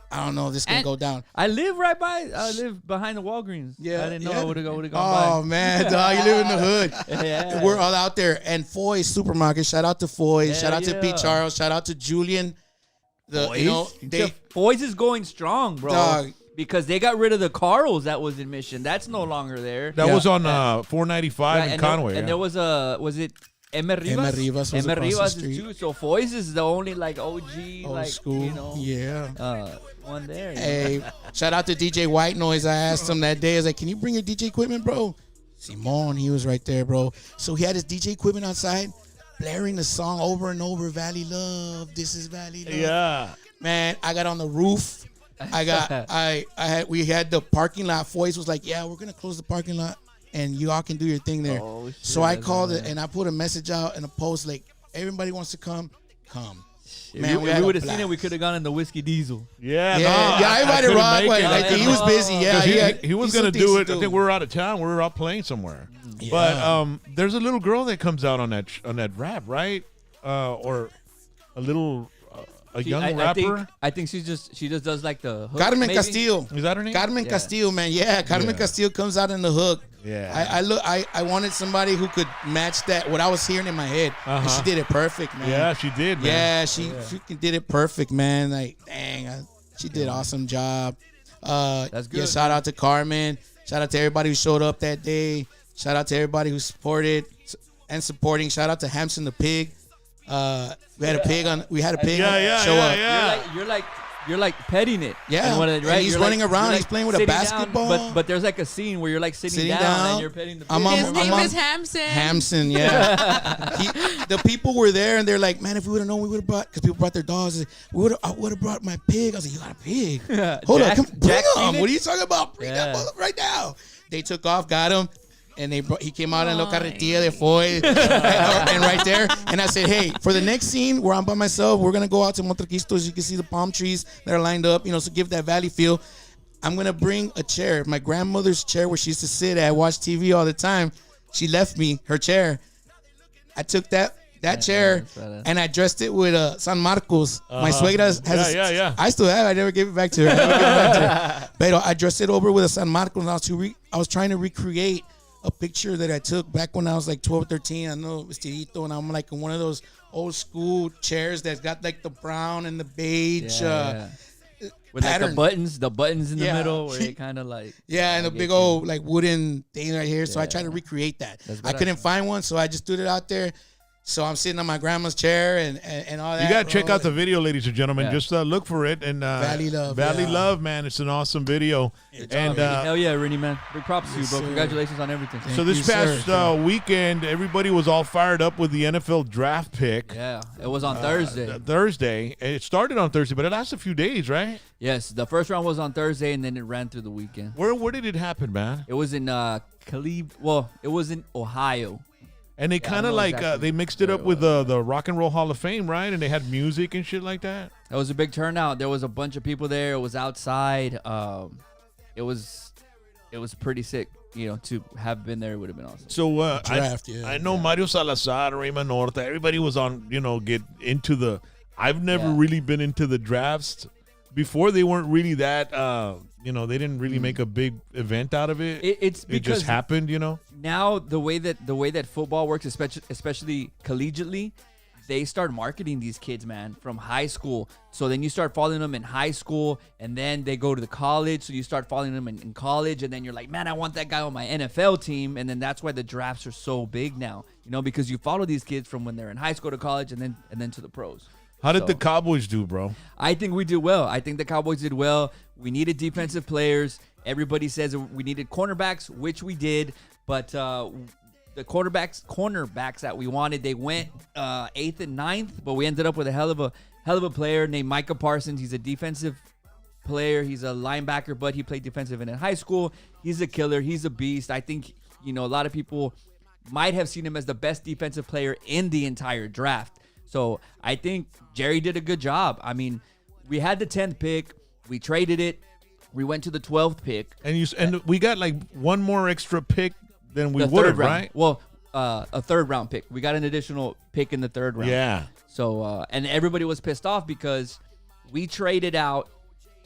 I don't know if this can go down. I live behind the Walgreens. Yeah, I didn't know I would have gone by. Oh man, dog, you live in the hood. Yeah. We're all out there. And Foy's Supermarket. Shout out to Foy's. Shout out to Pete Charles. Shout out to Julian. Foy's is going strong, bro. Dog. Because they got rid of the Carl's that was in Mission. That's no longer there. That was on 495 in Conway. And there was Emma Rivas? Emma Rivas was across Rivas the street. is too. So Foy's is the only OG, old school. You know, one there. Hey, shout out to DJ White Noise. I asked him that day, I was like, can you bring your DJ equipment, bro? Simone, he was right there, bro. So he had his DJ equipment outside, blaring the song over and over, Valley Love, this is Valley Love. Yeah. Man, I got on the roof. We had the parking lot. Foy's was like, yeah, we're going to close the parking lot and you all can do your thing there. Oh, shit, so I called it and I put a message out in a post like, everybody wants to come. Man, if we would have seen it, we could have gone in the Whiskey Diesel. I invited Rock. He was busy. Yeah, he was going to do it. I think we were out of town. We were out playing somewhere. Yeah. But there's a little girl that comes out on that rap, right? Or a little young rapper. I think she just does like the hook, Carmen maybe? Castillo. Is that her name? Carmen Castillo, man. Yeah, Carmen Castillo comes out in the hook. Yeah. I wanted somebody who could match that what I was hearing in my head, and she did it perfect, man. Yeah, she did, man. Yeah, she did it perfect, man. Like, dang, she did awesome job. That's good. Yeah, shout out to Carmen. Shout out to everybody who showed up that day. Shout out to everybody who supported and supporting. Shout out to Hampson the pig. We had a pig show up. You're like petting it. Yeah, and and he's running around. He's playing with a basketball. But there's like a scene where you're like sitting down and you're petting the pig. His name is Hampson. Hampson, yeah. The people were there and they're like, man, if we would have known, we would have brought, because people brought their dogs. I would have brought my pig. I was like, you got a pig? Hold on, bring him. What are you talking about? Bring that mother right now. They took off, got him. And he came out and looked at carretilla de foy and right there. And I said, hey, for the next scene where I'm by myself, we're gonna go out to Montequistos. You can see the palm trees that are lined up, so give that valley feel. I'm gonna bring a chair, my grandmother's chair where she used to sit at, watch TV all the time. She left me her chair. I took that chair and I dressed it with San Marcos. My suegra has I still have. I never gave it back to her. But I dressed it over with a San Marcos. And I was trying to recreate a picture that I took back when I was like 12, 13. I know vestidito, and I'm like in one of those old school chairs that's got like the brown and the beige with pattern. Like the buttons in the middle where it kind of like and a big old like wooden thing right here. So I tried to recreate that. I couldn't find one, so I just threw it out there. So I'm sitting on my grandma's chair and all that. You gotta check out the video, ladies and gentlemen. Just look for it and Valley Love. Valley Love, man. It's an awesome video. Hell yeah, RENE, man. Big props to you, bro. Congratulations on everything. So this past weekend, everybody was all fired up with the NFL draft pick. Yeah, it was on Thursday. Thursday. It started on Thursday, but it lasted a few days, right? Yes, the first round was on Thursday, and then it ran through the weekend. Where did it happen, man? It was in it was in Ohio. And they kind of they mixed it up with the Rock and Roll Hall of Fame, right? And they had music and shit like that. It was a big turnout. There was a bunch of people there. It was outside. It was pretty sick. To have been there, it would have been awesome. So draft, I know Mario Salazar, Raymond Norte, everybody was on. Get into the. I've never really been into the drafts before. They weren't really that. They didn't really make a big event out of it. It just happened, Now the way that football works, especially collegiately, they start marketing these kids, man, from high school. So then you start following them in high school, and then they go to the college. So you start following them in college, and then you're like, man, I want that guy on my NFL team. And then that's why the drafts are so big now, because you follow these kids from when they're in high school to college, and then to the pros. How did the Cowboys do, bro? I think we did well. I think the Cowboys did well. We needed defensive players. Everybody says we needed cornerbacks, which we did. But the cornerbacks that we wanted, they went 8th and 9th. But we ended up with a hell of a player named Micah Parsons. He's a defensive player. He's a linebacker, but he played defensive end in high school. He's a killer. He's a beast. I think a lot of people might have seen him as the best defensive player in the entire draft. So I think Jerry did a good job. I mean, we had the 10th pick. We traded it. We went to the 12th pick. And we got like one more extra pick than we would have, right? Well, a third round pick. We got an additional pick in the third round. Yeah. So, and everybody was pissed off because we traded out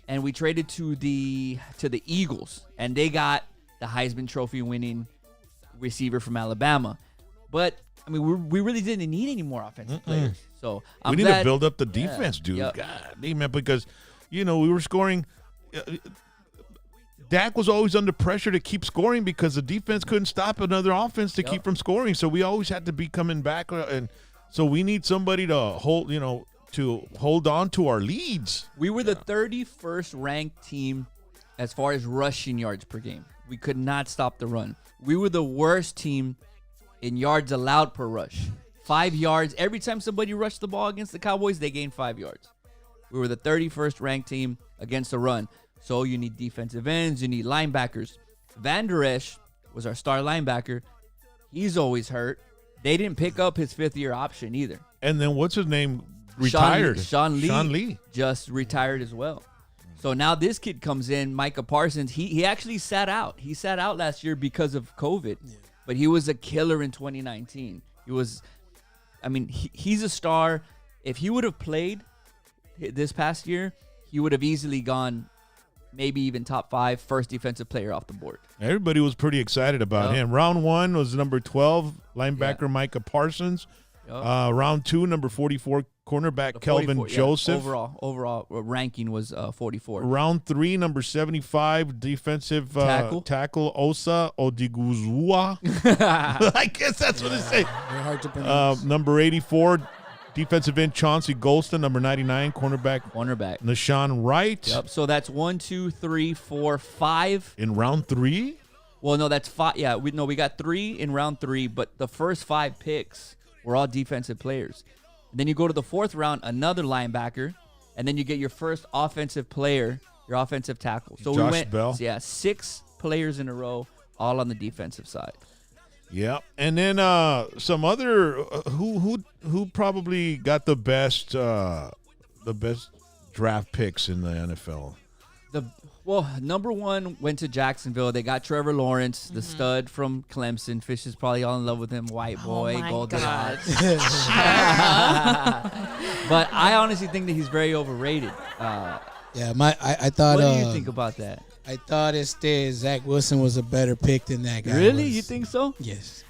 and we traded to the Eagles, and they got the Heisman Trophy winning receiver from Alabama. But I mean, we really didn't need any more offensive players. So we need to build up the defense, dude. Yep. God, man, because we were scoring. Dak was always under pressure to keep scoring because the defense couldn't stop another offense to keep from scoring. So we always had to be coming back, and so we need somebody to hold on to our leads. We were the 31st ranked team as far as rushing yards per game. We could not stop the run. We were the worst team in yards allowed per rush. 5 yards. Every time somebody rushed the ball against the Cowboys, they gained 5 yards. We were the 31st ranked team against the run. So you need defensive ends. You need linebackers. Van Der Esch was our star linebacker. He's always hurt. They didn't pick up his 5th-year option either. And then what's his name? Retired. Sean Lee just retired as well. So now this kid comes in, Micah Parsons. He actually sat out. He sat out last year because of COVID. Yeah. But he was a killer in 2019. He's a star. If he would have played this past year, he would have easily gone maybe even top 5 first defensive player off the board. Everybody was pretty excited about him. Round 1 was number 12, linebacker Micah Parsons. Round 2, number 44, cornerback Kelvin 44, yeah. Joseph. Overall ranking was 44. Round 3, number 75, defensive tackle Osa Odiguzua. I guess that's what it says. Very hard to pronounce. Number 84, defensive end Chauncey Golston. Number 99, cornerback Nashawn Wright. Yep. So that's 1, 2, 3, 4, 5 in round 3. Well, no, that's 5. Yeah, we got 3 in round 3, but the first 5 picks were all defensive players. And then you go to the 4th round, another linebacker, and then you get your first offensive player, your offensive tackle. So Josh we went, Bell. Yeah, 6 players in a row, all on the defensive side. Yeah, and then some other who probably got the best draft picks in the NFL. Number 1 went to Jacksonville. They got Trevor Lawrence, the stud from Clemson. Fish is probably all in love with him. White boy, golden eyes. But I honestly think that he's very overrated. I thought. What do you think about that? I thought Zach Wilson was a better pick than that guy. Really? You think so? Yes.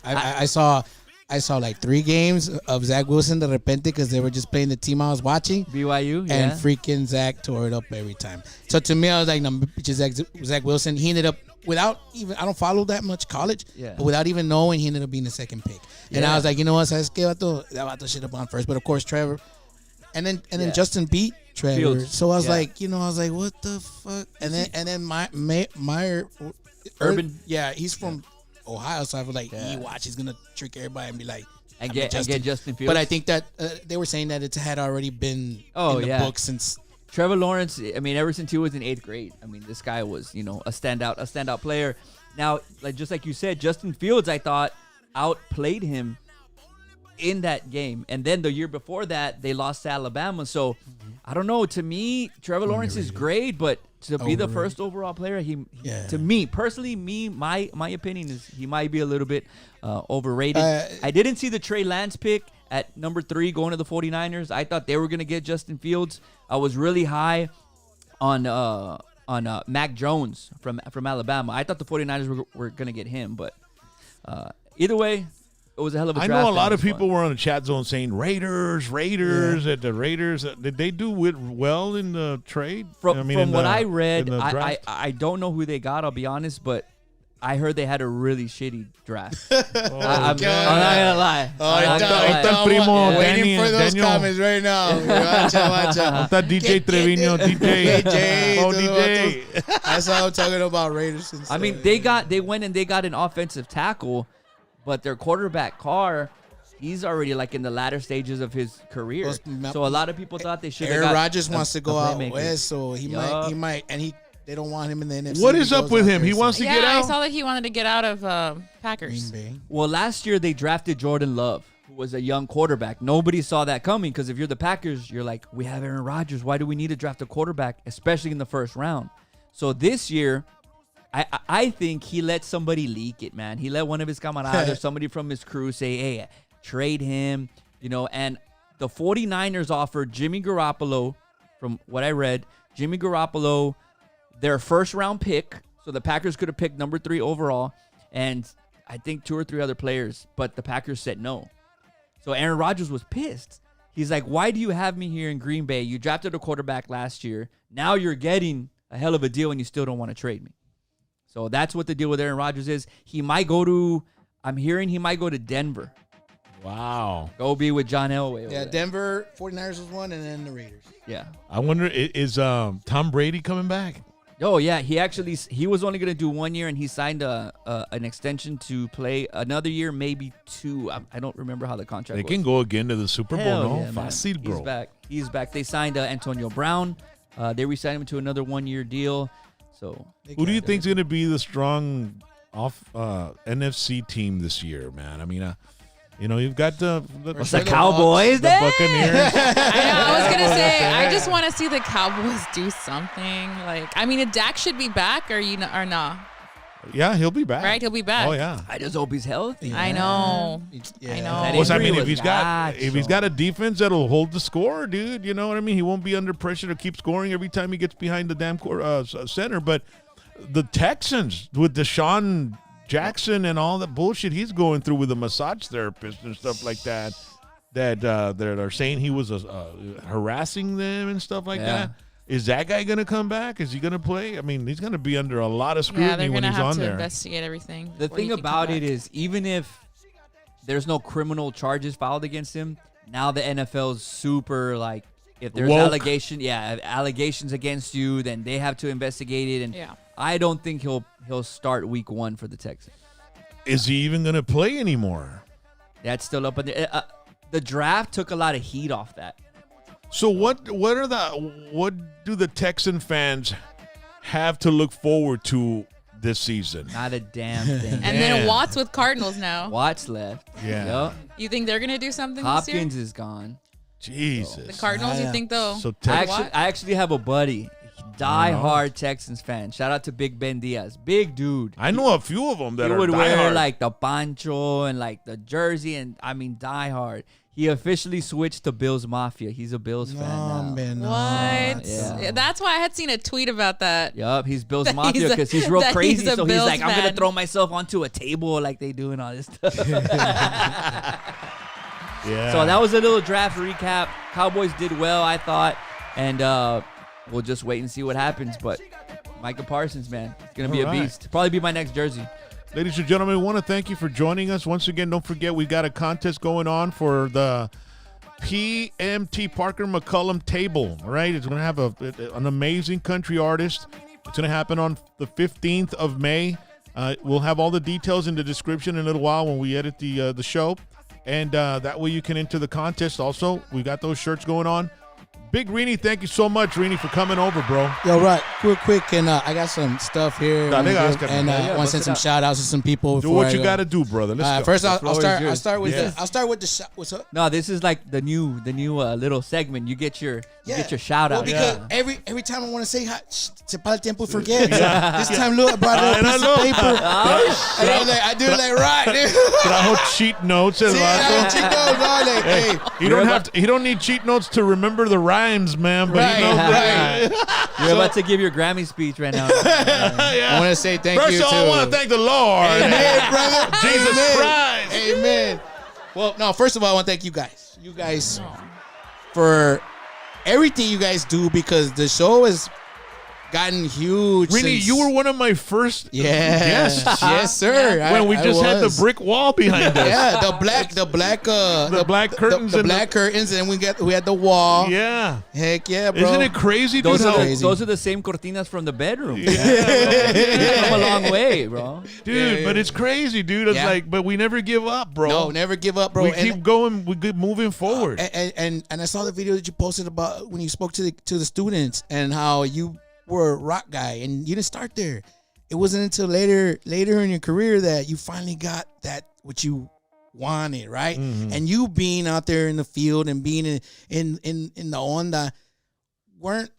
I saw like 3 games of Zach Wilson de repente because they were just playing the team I was watching. BYU, yeah. And freaking Zach tore it up every time. So to me, I was like, no, Zach Wilson. He ended up without even, I don't follow that much college, but without even knowing, he ended up being the 2nd pick. And I was like, you know what, ¿sabes qué, vato? That vato should have gone first. But of course, Trevor. And then Justin beat Trevor. Fields. So I was like, what the fuck? And then Meyer Urban. Yeah, he's from Ohio, so I was like, he's gonna trick everybody and be like, and get Justin Fields. But I think that they were saying that it had already been in the book since Trevor Lawrence. I mean, ever since he was in 8th grade. I mean, this guy was a standout player. Now, just like you said, Justin Fields, I thought outplayed him in that game, and then the year before that they lost to Alabama. So I don't know. To me, Trevor Lawrence is great, but to be the first overall player, to me personally, my opinion is he might be a little bit overrated. I didn't see the Trey Lance pick at number 3 going to the 49ers. I thought they were gonna get Justin Fields. I was really high on Mac Jones from Alabama. I thought the 49ers were gonna get him, but either way, it was a hell of a draft. I know a lot of people were on the chat zone saying Raiders. At the Raiders, did they do well in the trade? From what I read, I don't know who they got. I'll be honest, but I heard they had a really shitty draft. I'm not gonna lie. Waiting for those comments right now. Watch out. DJ Trevino, DJ. That's how I'm talking about Raiders. I mean, they went and they got an offensive tackle. But their quarterback, Carr, he's already like in the latter stages of his career. So a lot of people thought they should have Aaron Rodgers wants to go out west, so he might, and they don't want him in the NFC. What is up with him? He wants to get out? I saw that he wanted to get out of Packers. Well, last year they drafted Jordan Love, who was a young quarterback. Nobody saw that coming because if you're the Packers, you're like, we have Aaron Rodgers. Why do we need to draft a quarterback, especially in the first round? So this year, I think he let somebody leak it, man. He let one of his camaradas or somebody from his crew say, hey, trade him, and the 49ers offered Jimmy Garoppolo, from what I read, their first round pick. So the Packers could have picked number 3 overall, and I think 2 or 3 other players, but the Packers said no. So Aaron Rodgers was pissed. He's like, why do you have me here in Green Bay? You drafted a quarterback last year. Now you're getting a hell of a deal, and you still don't want to trade me. So that's what the deal with Aaron Rodgers is. I'm hearing he might go to Denver. Wow. Go be with John Elway. Yeah, Denver, 49ers was one, and then the Raiders. Yeah. I wonder, is Tom Brady coming back? Oh, yeah. He was only going to do 1 year, and he signed an extension to play another year, maybe 2. I don't remember how the contract was. They can go again to the Super Bowl, Hell no? Yeah, Fácil, bro. He's back. They signed Antonio Brown. They re-signed him to another 1 year deal. So who do you think is going to be the strong NFC team this year, man? I mean, you've got the Cowboys, the Buccaneers. I was gonna say, I just want to see the Cowboys do something. Like, I mean, Dak should be back, or nah. Yeah, he'll be back. Right, he'll be back. Oh yeah. I just hope he's healthy. Yeah. I know. Well, I mean, if he's got a defense that'll hold the score, dude, you know what I mean? He won't be under pressure to keep scoring every time he gets behind the damn center. But the Texans with Deshaun Jackson and all that bullshit he's going through with the massage therapist and stuff like that. that are saying he was harassing them and stuff like that. Is that guy going to come back? Is he going to play? I mean, he's going to be under a lot of scrutiny when he's on there. Yeah, they're going to have to investigate everything. The thing about it is, even if there's no criminal charges filed against him, now the NFL's super, like, if there's allegations against you, then they have to investigate it. And I don't think he'll start week 1 for the Texans. Is he even going to play anymore? That's still up in the the draft took a lot of heat off that. So what do the Texan fans have to look forward to this season? Not a damn thing. And then Watt's with Cardinals now. Watt's left. Yeah. Yep. You think they're gonna do something Hopkins this year? is gone. Jesus. The Cardinals, you think they'll? So I actually have a buddy, die-hard Texans fan. Shout out to Big Ben Diaz, big dude. I know a few of them that he are would wear die-hard. like the poncho and like the jersey, and I mean die-hard. He officially switched to Bills Mafia. He's a Bills fan now. Man, What? Yeah. That's why I had seen a tweet about that. Yup, he's Bills That Mafia he's a- because he's real that crazy. he's a So Bills he's like, I'm gonna fan. throw myself onto a table like they do and all this stuff. Yeah. So that was a little draft recap. Cowboys did well, I thought, and we'll just wait and see what happens. But Micah Parsons, man, it's gonna be a beast. Probably be my next jersey. Ladies and gentlemen, we want to thank you for joining us. Once again, don't forget we got a contest going on for the PMT Parker McCollum Table. All right, it's going to have an amazing country artist. It's going to happen on the 15th of May. We'll have all the details in the description in a little while when we edit the show. And that way you can enter the contest also. We got those shirts going on. Big RENE, thank you so much, RENE, for coming over, bro. Yo, right, real quick, and I got some stuff here, Dale, and I want to send some shout outs to some people. Do what you got to do, brother. Let's go. First, I'll start with the what's up? No, this is like the new little segment. You get your shout out. Well, because every time I want to say hi, se para el tiempo forget. This time, look, I brought a little piece of paper. I do it like right. Trajo cheat notes. He don't need cheat notes to remember the rhymes, man. But he knows You're about to give your Grammy speech right now. I want to say thank you. First of all, I want to thank the Lord. Amen, brother. Jesus Christ. Amen. Well, no, first of all, I want to thank you guys. You guys for everything you guys do, because the show has gotten huge. RENE, you were one of my first guests. Yes, sir. When we just had the brick wall behind us. Yeah, the black curtains, and black curtains, and we had the wall. Yeah, heck yeah, bro. Isn't it crazy? Those Dude, are the same cortinas from the bedroom. Yeah. Come a long way, bro. Dude, but it's crazy, dude. It's like, but we never give up, bro. No, never give up, bro. We keep going. We keep moving forward. And I saw the video that you posted about when you spoke to the students and how you were a rock guy and you didn't start there. It wasn't until later in your career that you finally got that what you wanted, right? Mm-hmm. And you being out there in the field and being in the onda weren't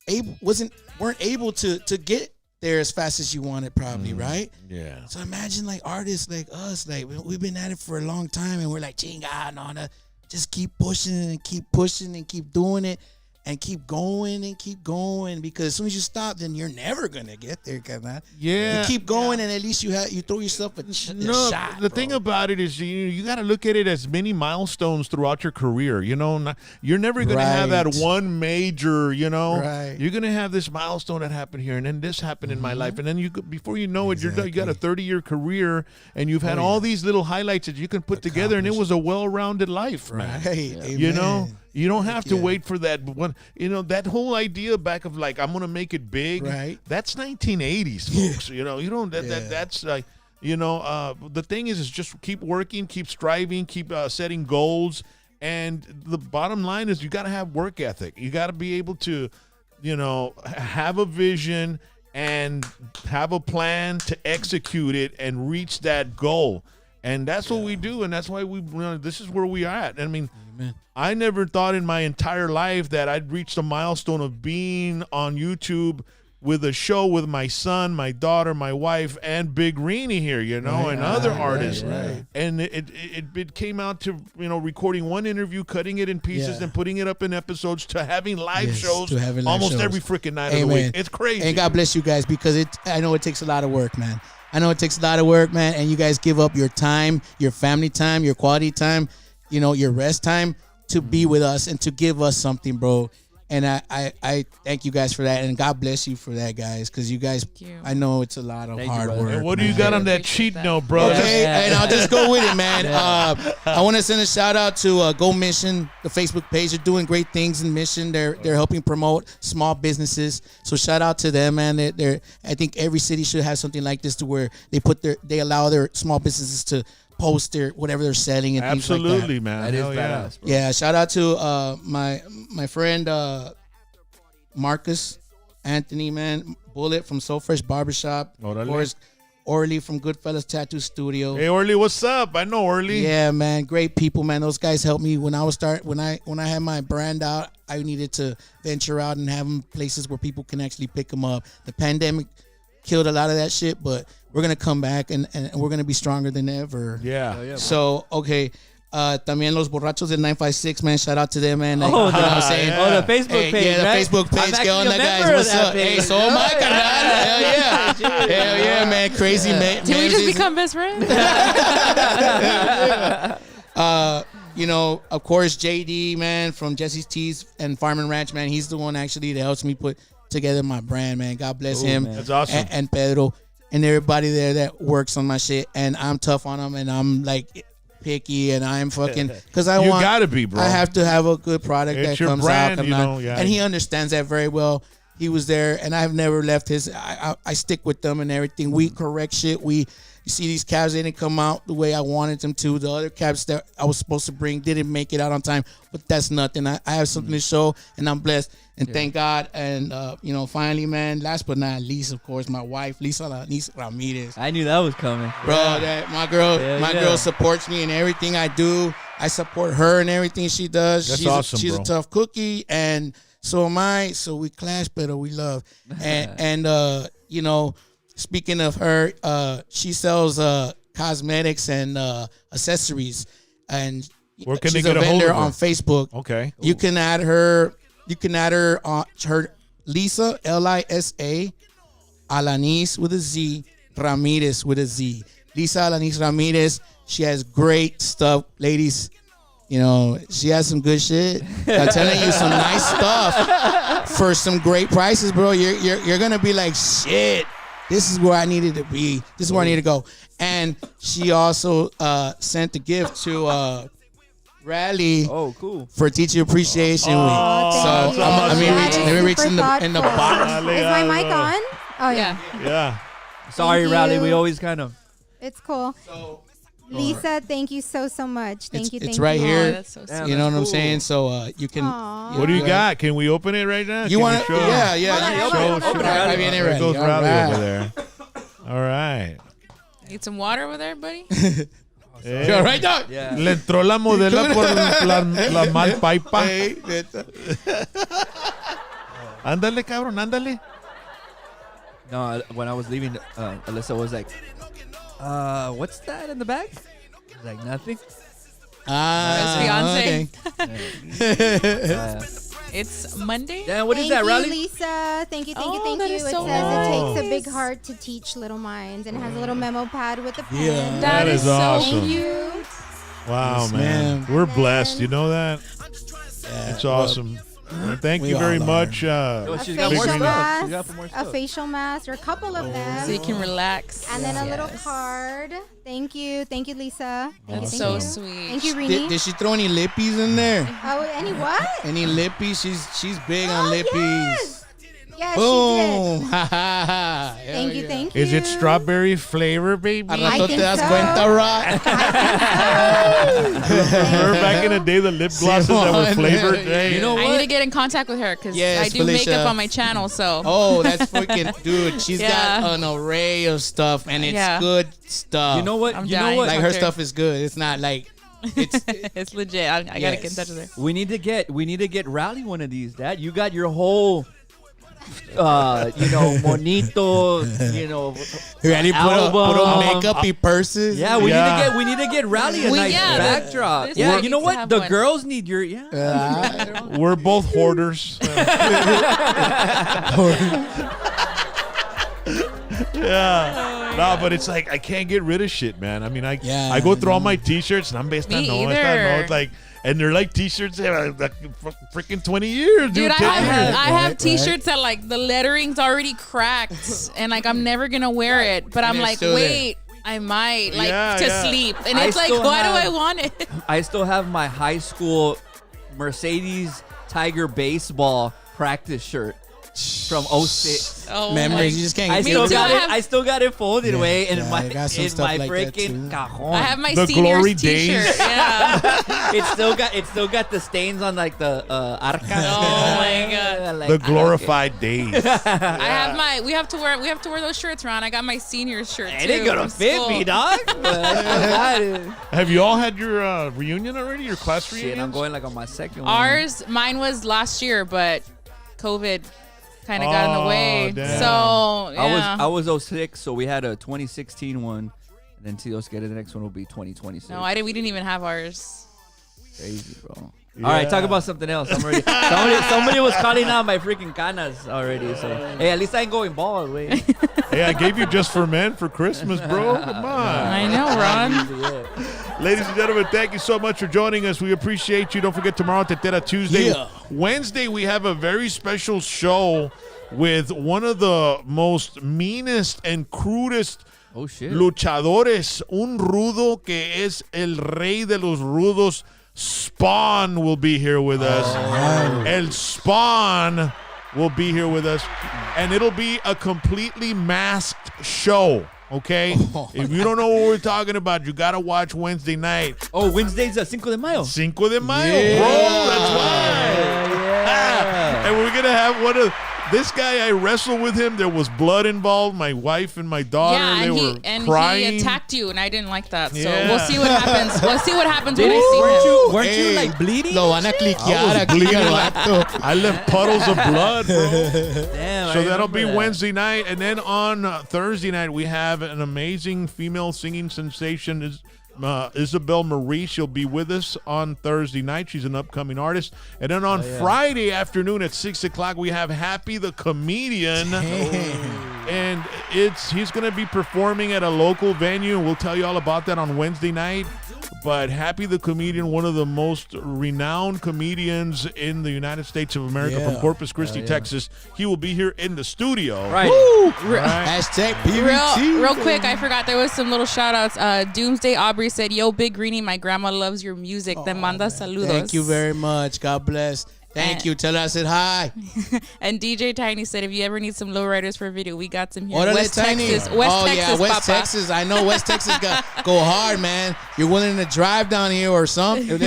able to get there as fast as you wanted, probably, right? Yeah. So imagine like artists like us, like we've been at it for a long time and we're like, chinga, no, just keep pushing and keep doing it. And keep going, because as soon as you stop, then you're never gonna get there, man. Yeah, you keep going, and at least you throw yourself a shot. The thing about it is, you got to look at it as many milestones throughout your career. You know, you're never gonna have that one major. You know, you're gonna have this milestone that happened here, and then this happened in my life, and then before you know it, you're done. You got a 30-year carear, and you've had all these little highlights that you can put together, and it was a well-rounded life, man. You know. You don't have to wait for that one. You know, that whole idea back of like, I'm going to make it big. Right. That's 1980s, folks. You know, that's like, the thing is just keep working, keep striving, keep setting goals. And the bottom line is you got to have work ethic. You got to be able to, have a vision and have a plan to execute it and reach that goal. And that's what we do, and that's why this is where we are at. I mean, Amen. I never thought in my entire life that I'd reached a milestone of being on YouTube with a show with my son, my daughter, my wife, and Big RENE here, and other artists. Right. And it came out to, recording one interview, cutting it in pieces, and putting it up in episodes, to having live shows almost every freaking night of the week. It's crazy. And God bless you guys, because I know it takes a lot of work, man. And you guys give up your time, your family time, your quality time, your rest time to be with us and to give us something, bro. And I thank you guys for that, and God bless you for that, guys, because you guys, I know it's a lot of hard work. And what do you got on that cheat note, bro? Okay, and I'll just go with it, man. I want to send a shout out to Go Mission, the Facebook page. They're doing great things in Mission. They're helping promote small businesses. So shout out to them, man. I think every city should have something like this to where they allow their small businesses to post their whatever they're selling and absolutely, things like that. Man. That is yeah. badass, bro. Yeah, shout out to my friend Marcus Anthony, man. Bullet from So Fresh Barbershop. Of course, Orly from Goodfellas Tattoo Studio. Hey Orly, what's up? I know Orly. Yeah, man, great people, man. Those guys helped me when I had my brand out. I needed to venture out and have them places where people can actually pick them up. The pandemic killed a lot of that shit, but we're gonna come back and we're gonna be stronger than ever. Yeah. So okay. También Los Borrachos del 956, man. Shout out to them, man. Like, Oh, you know what I'm saying? Oh, the Facebook page. Yeah, the right? Facebook page. I'm ¿Qué onda, actually a guys? member of What's that up? page. Hey, so am I, carnal. Hell yeah. Hell yeah, man. Crazy, man. Did we just become best friends? Of course, JD, man, from Jesse's Teas and Farm and Ranch, man. He's the one actually that helps me put together my brand, man. God bless him. Man. That's awesome. And Pedro and everybody there that works on my shit. And I'm tough on them, and I'm like picky, and I'm fucking because You gotta be, bro. I have to have a good product It's that your comes brand, out. you know, yeah. And he understands that very well. He was there, and I've never left his. I stick with them and everything. We correct shit. You see these cabs, they didn't come out the way I wanted them to. The other cabs that I was supposed to bring didn't make it out on time, but that's nothing. I have something to show, and I'm blessed. And thank God. And, finally, man, last but not least, of course, my wife, Lisa Ramirez. I knew that was coming. Bro, that my girl supports me in everything I do. I support her in everything she does. That's she's awesome, she's bro. a tough cookie, and so am I. So we clash, but we love. And speaking of her, she sells cosmetics and accessories, and Where can she's they get a a hold vendor of her? on Facebook. Okay. You can add her. You can add her on her Lisa Lisa Alanis with a Z, Ramirez with a Z. Lisa Alanis Ramirez. She has great stuff, ladies. She has some good shit. I'm telling you, some nice stuff for some great prices, bro. You're gonna be like, shit. This is where I needed to be. This is where I need to go. And she also sent a gift to Rally. Oh, cool. For Teacher Appreciation Week. thank you. Let me reach Super in the box. thoughtful. Is my mic on? Oh yeah. Yeah. Sorry, Thank Rally. you. We always kind of. It's cool. Lisa, thank you so much. Thank you. It's right here. that's so sweet. You know what I'm cool. saying? So you can. Aw. What do you got? Can we open it right now? You Can want we to? show Yeah. Hold on, Show hold on. Ahí viene There Rally. goes All Rally right. over there. All right. Need some water over there, buddy? Yeah, right now. Yeah. Le entró la modela por la mal paipa. Hey, neta. Ándale, cabrón, ándale. No, when I was leaving, Alyssa was like, what's that in the bag? I was like, nothing. Beyonce. Okay. It's Monday. Yeah, what is Thank that, you, Rally? Lisa. Thank you, thank you, Oh, thank that you. is It so says it takes a nice. big heart to teach little minds, and it has a little memo pad with a pen. Yeah. That is so awesome. Thank you. Wow, Yes, man. ma'am. We're blessed. You know that? Yeah, It's awesome. Thank we you very all are. much. Oh, A she's got more facial stuff. She's got mask, more a stuff. facial mask, or a couple of them. So you can relax. And then a little card. Thank you, Lisa. Thank That's you, so thank you. sweet. Thank you, Rini. Did she throw any lippies in there? Oh, any what? Any lippies? She's big on Oh, lippies. yes. Yes, Boom. she did. Ha ha ha. Thank you, thank you. Is it strawberry flavor, baby? Al rato te think das so. cuenta, Rock. Remember back in the day, the lip glosses that were Simon. flavored? Hey, You know I what? need to get in contact with her because Yes, I do Felicia. makeup on my channel. So Oh, that's freaking dude. She's Yeah. got an array of stuff, and it's Yeah. good stuff. You know what? I'm You know dying. what? Like Talk her to her. stuff is good. It's not like it's. it's legit. I gotta get in touch with her. We need to get Rally one of these, Dad. You got your whole monito, Ready? Put album. on makeup-y purses. Yeah, we need to get Rally a nice yeah, backdrop. this Yeah, guy you know needs to what? have The one. girls need your we're both hoarders. Yeah. No, but it's like I can't get rid of shit, man. I mean, I go through all my T-shirts and I'm based on like, and they're like T-shirts that are like freaking 20 years, dude. I have T-shirts that like the lettering's already cracked, and like I'm never gonna wear it. But I'm like, wait, I might to sleep, and it's like, why do I want it? I still have my high school Mercedes Tiger baseball practice shirt from 06. Memories, you just can't. I still got it folded away in my like freaking cajon. I have my the seniors glory T-shirt. days. Yeah. It's still got the stains on like the arca. Oh my god. Like, the glorified days. I have my. We have to wear those shirts, Ron. I got my seniors shirt too. It ain't gonna fit me, dog. Have you all had your reunion already? Your class reunion? Shit, I'm going like on my second one. Mine was last year, but COVID kind of got in the way. Damn. So yeah. I was 06, so we had a 2016 one, and then Tios get it. The next one will be 2026. No, we didn't even have ours. Crazy, bro. Yeah. All right, talk about something else. I'm ready. somebody was calling out my freaking canas already. So hey, at least I ain't going bald, wait. Hey, I gave you Just for Men for Christmas, bro. Come on. I know, Ron. Ladies and gentlemen, thank you so much for joining us. We appreciate you. Don't forget tomorrow, Tetera Tuesday. Yeah. Wednesday, we have a very special show with one of the most meanest and crudest luchadores. Un rudo que es el rey de los rudos. Spawn will be here with us. El Spawn will be here with us. And it'll be a completely masked show. Okay? If you don't know what we're talking about, you got to watch Wednesday night. Oh, Wednesday's Cinco de Mayo. Cinco de Mayo, bro. That's right. Yeah. And we're going to have one of... This guy, I wrestled with him. There was blood involved. My wife and my daughter, they were crying. He attacked you, and I didn't like that. So we'll see what happens. We'll see what happens when I see him. Weren't you like bleeding? Lo van a cliquear aquí. I left puddles of blood, bro. Damn, so that'll be Wednesday night. And then on Thursday night, we have an amazing female singing sensation. Isabel Marie, she'll be with us on Thursday night. She's an upcoming artist. And then on Friday afternoon at 6 o'clock, we have Happy the Comedian. And he's going to be performing at a local venue. We'll tell you all about that on Wednesday night. But Happy the Comedian, one of the most renowned comedians in the United States of America from Corpus Christi, Texas. He will be here in the studio. Right. Hashtag PVT. Real quick, I forgot there was some little shout outs. Doomsday Aubrey said, "Yo, Big Greenie, my grandma loves your music. Te manda saludos." Thank you very much. God bless. Thank you. Tell her I said hi. And DJ Tiny said, if you ever need some lowriders for a video, we got some here. Orale, West Tiny. Texas. West Texas, West Papa. Texas. I know West Texas go hard, man. You're willing to drive down here or something?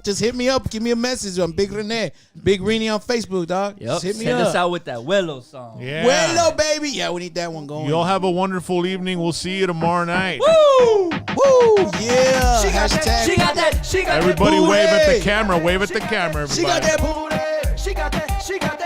just hit me up. Give me a message on Big Rene. Big Rene on Facebook, dog. Yep. Just hit me Send up. us out with that Wello song. Yeah. Wello, baby. Yeah, we need that one going. Y'all have a wonderful evening. We'll see you tomorrow night. Woo! Woo! Yeah. Hashtag. She got that. She got Everybody that wave at the camera. Wave at the camera, everybody. She got that booty. She got that. She got that.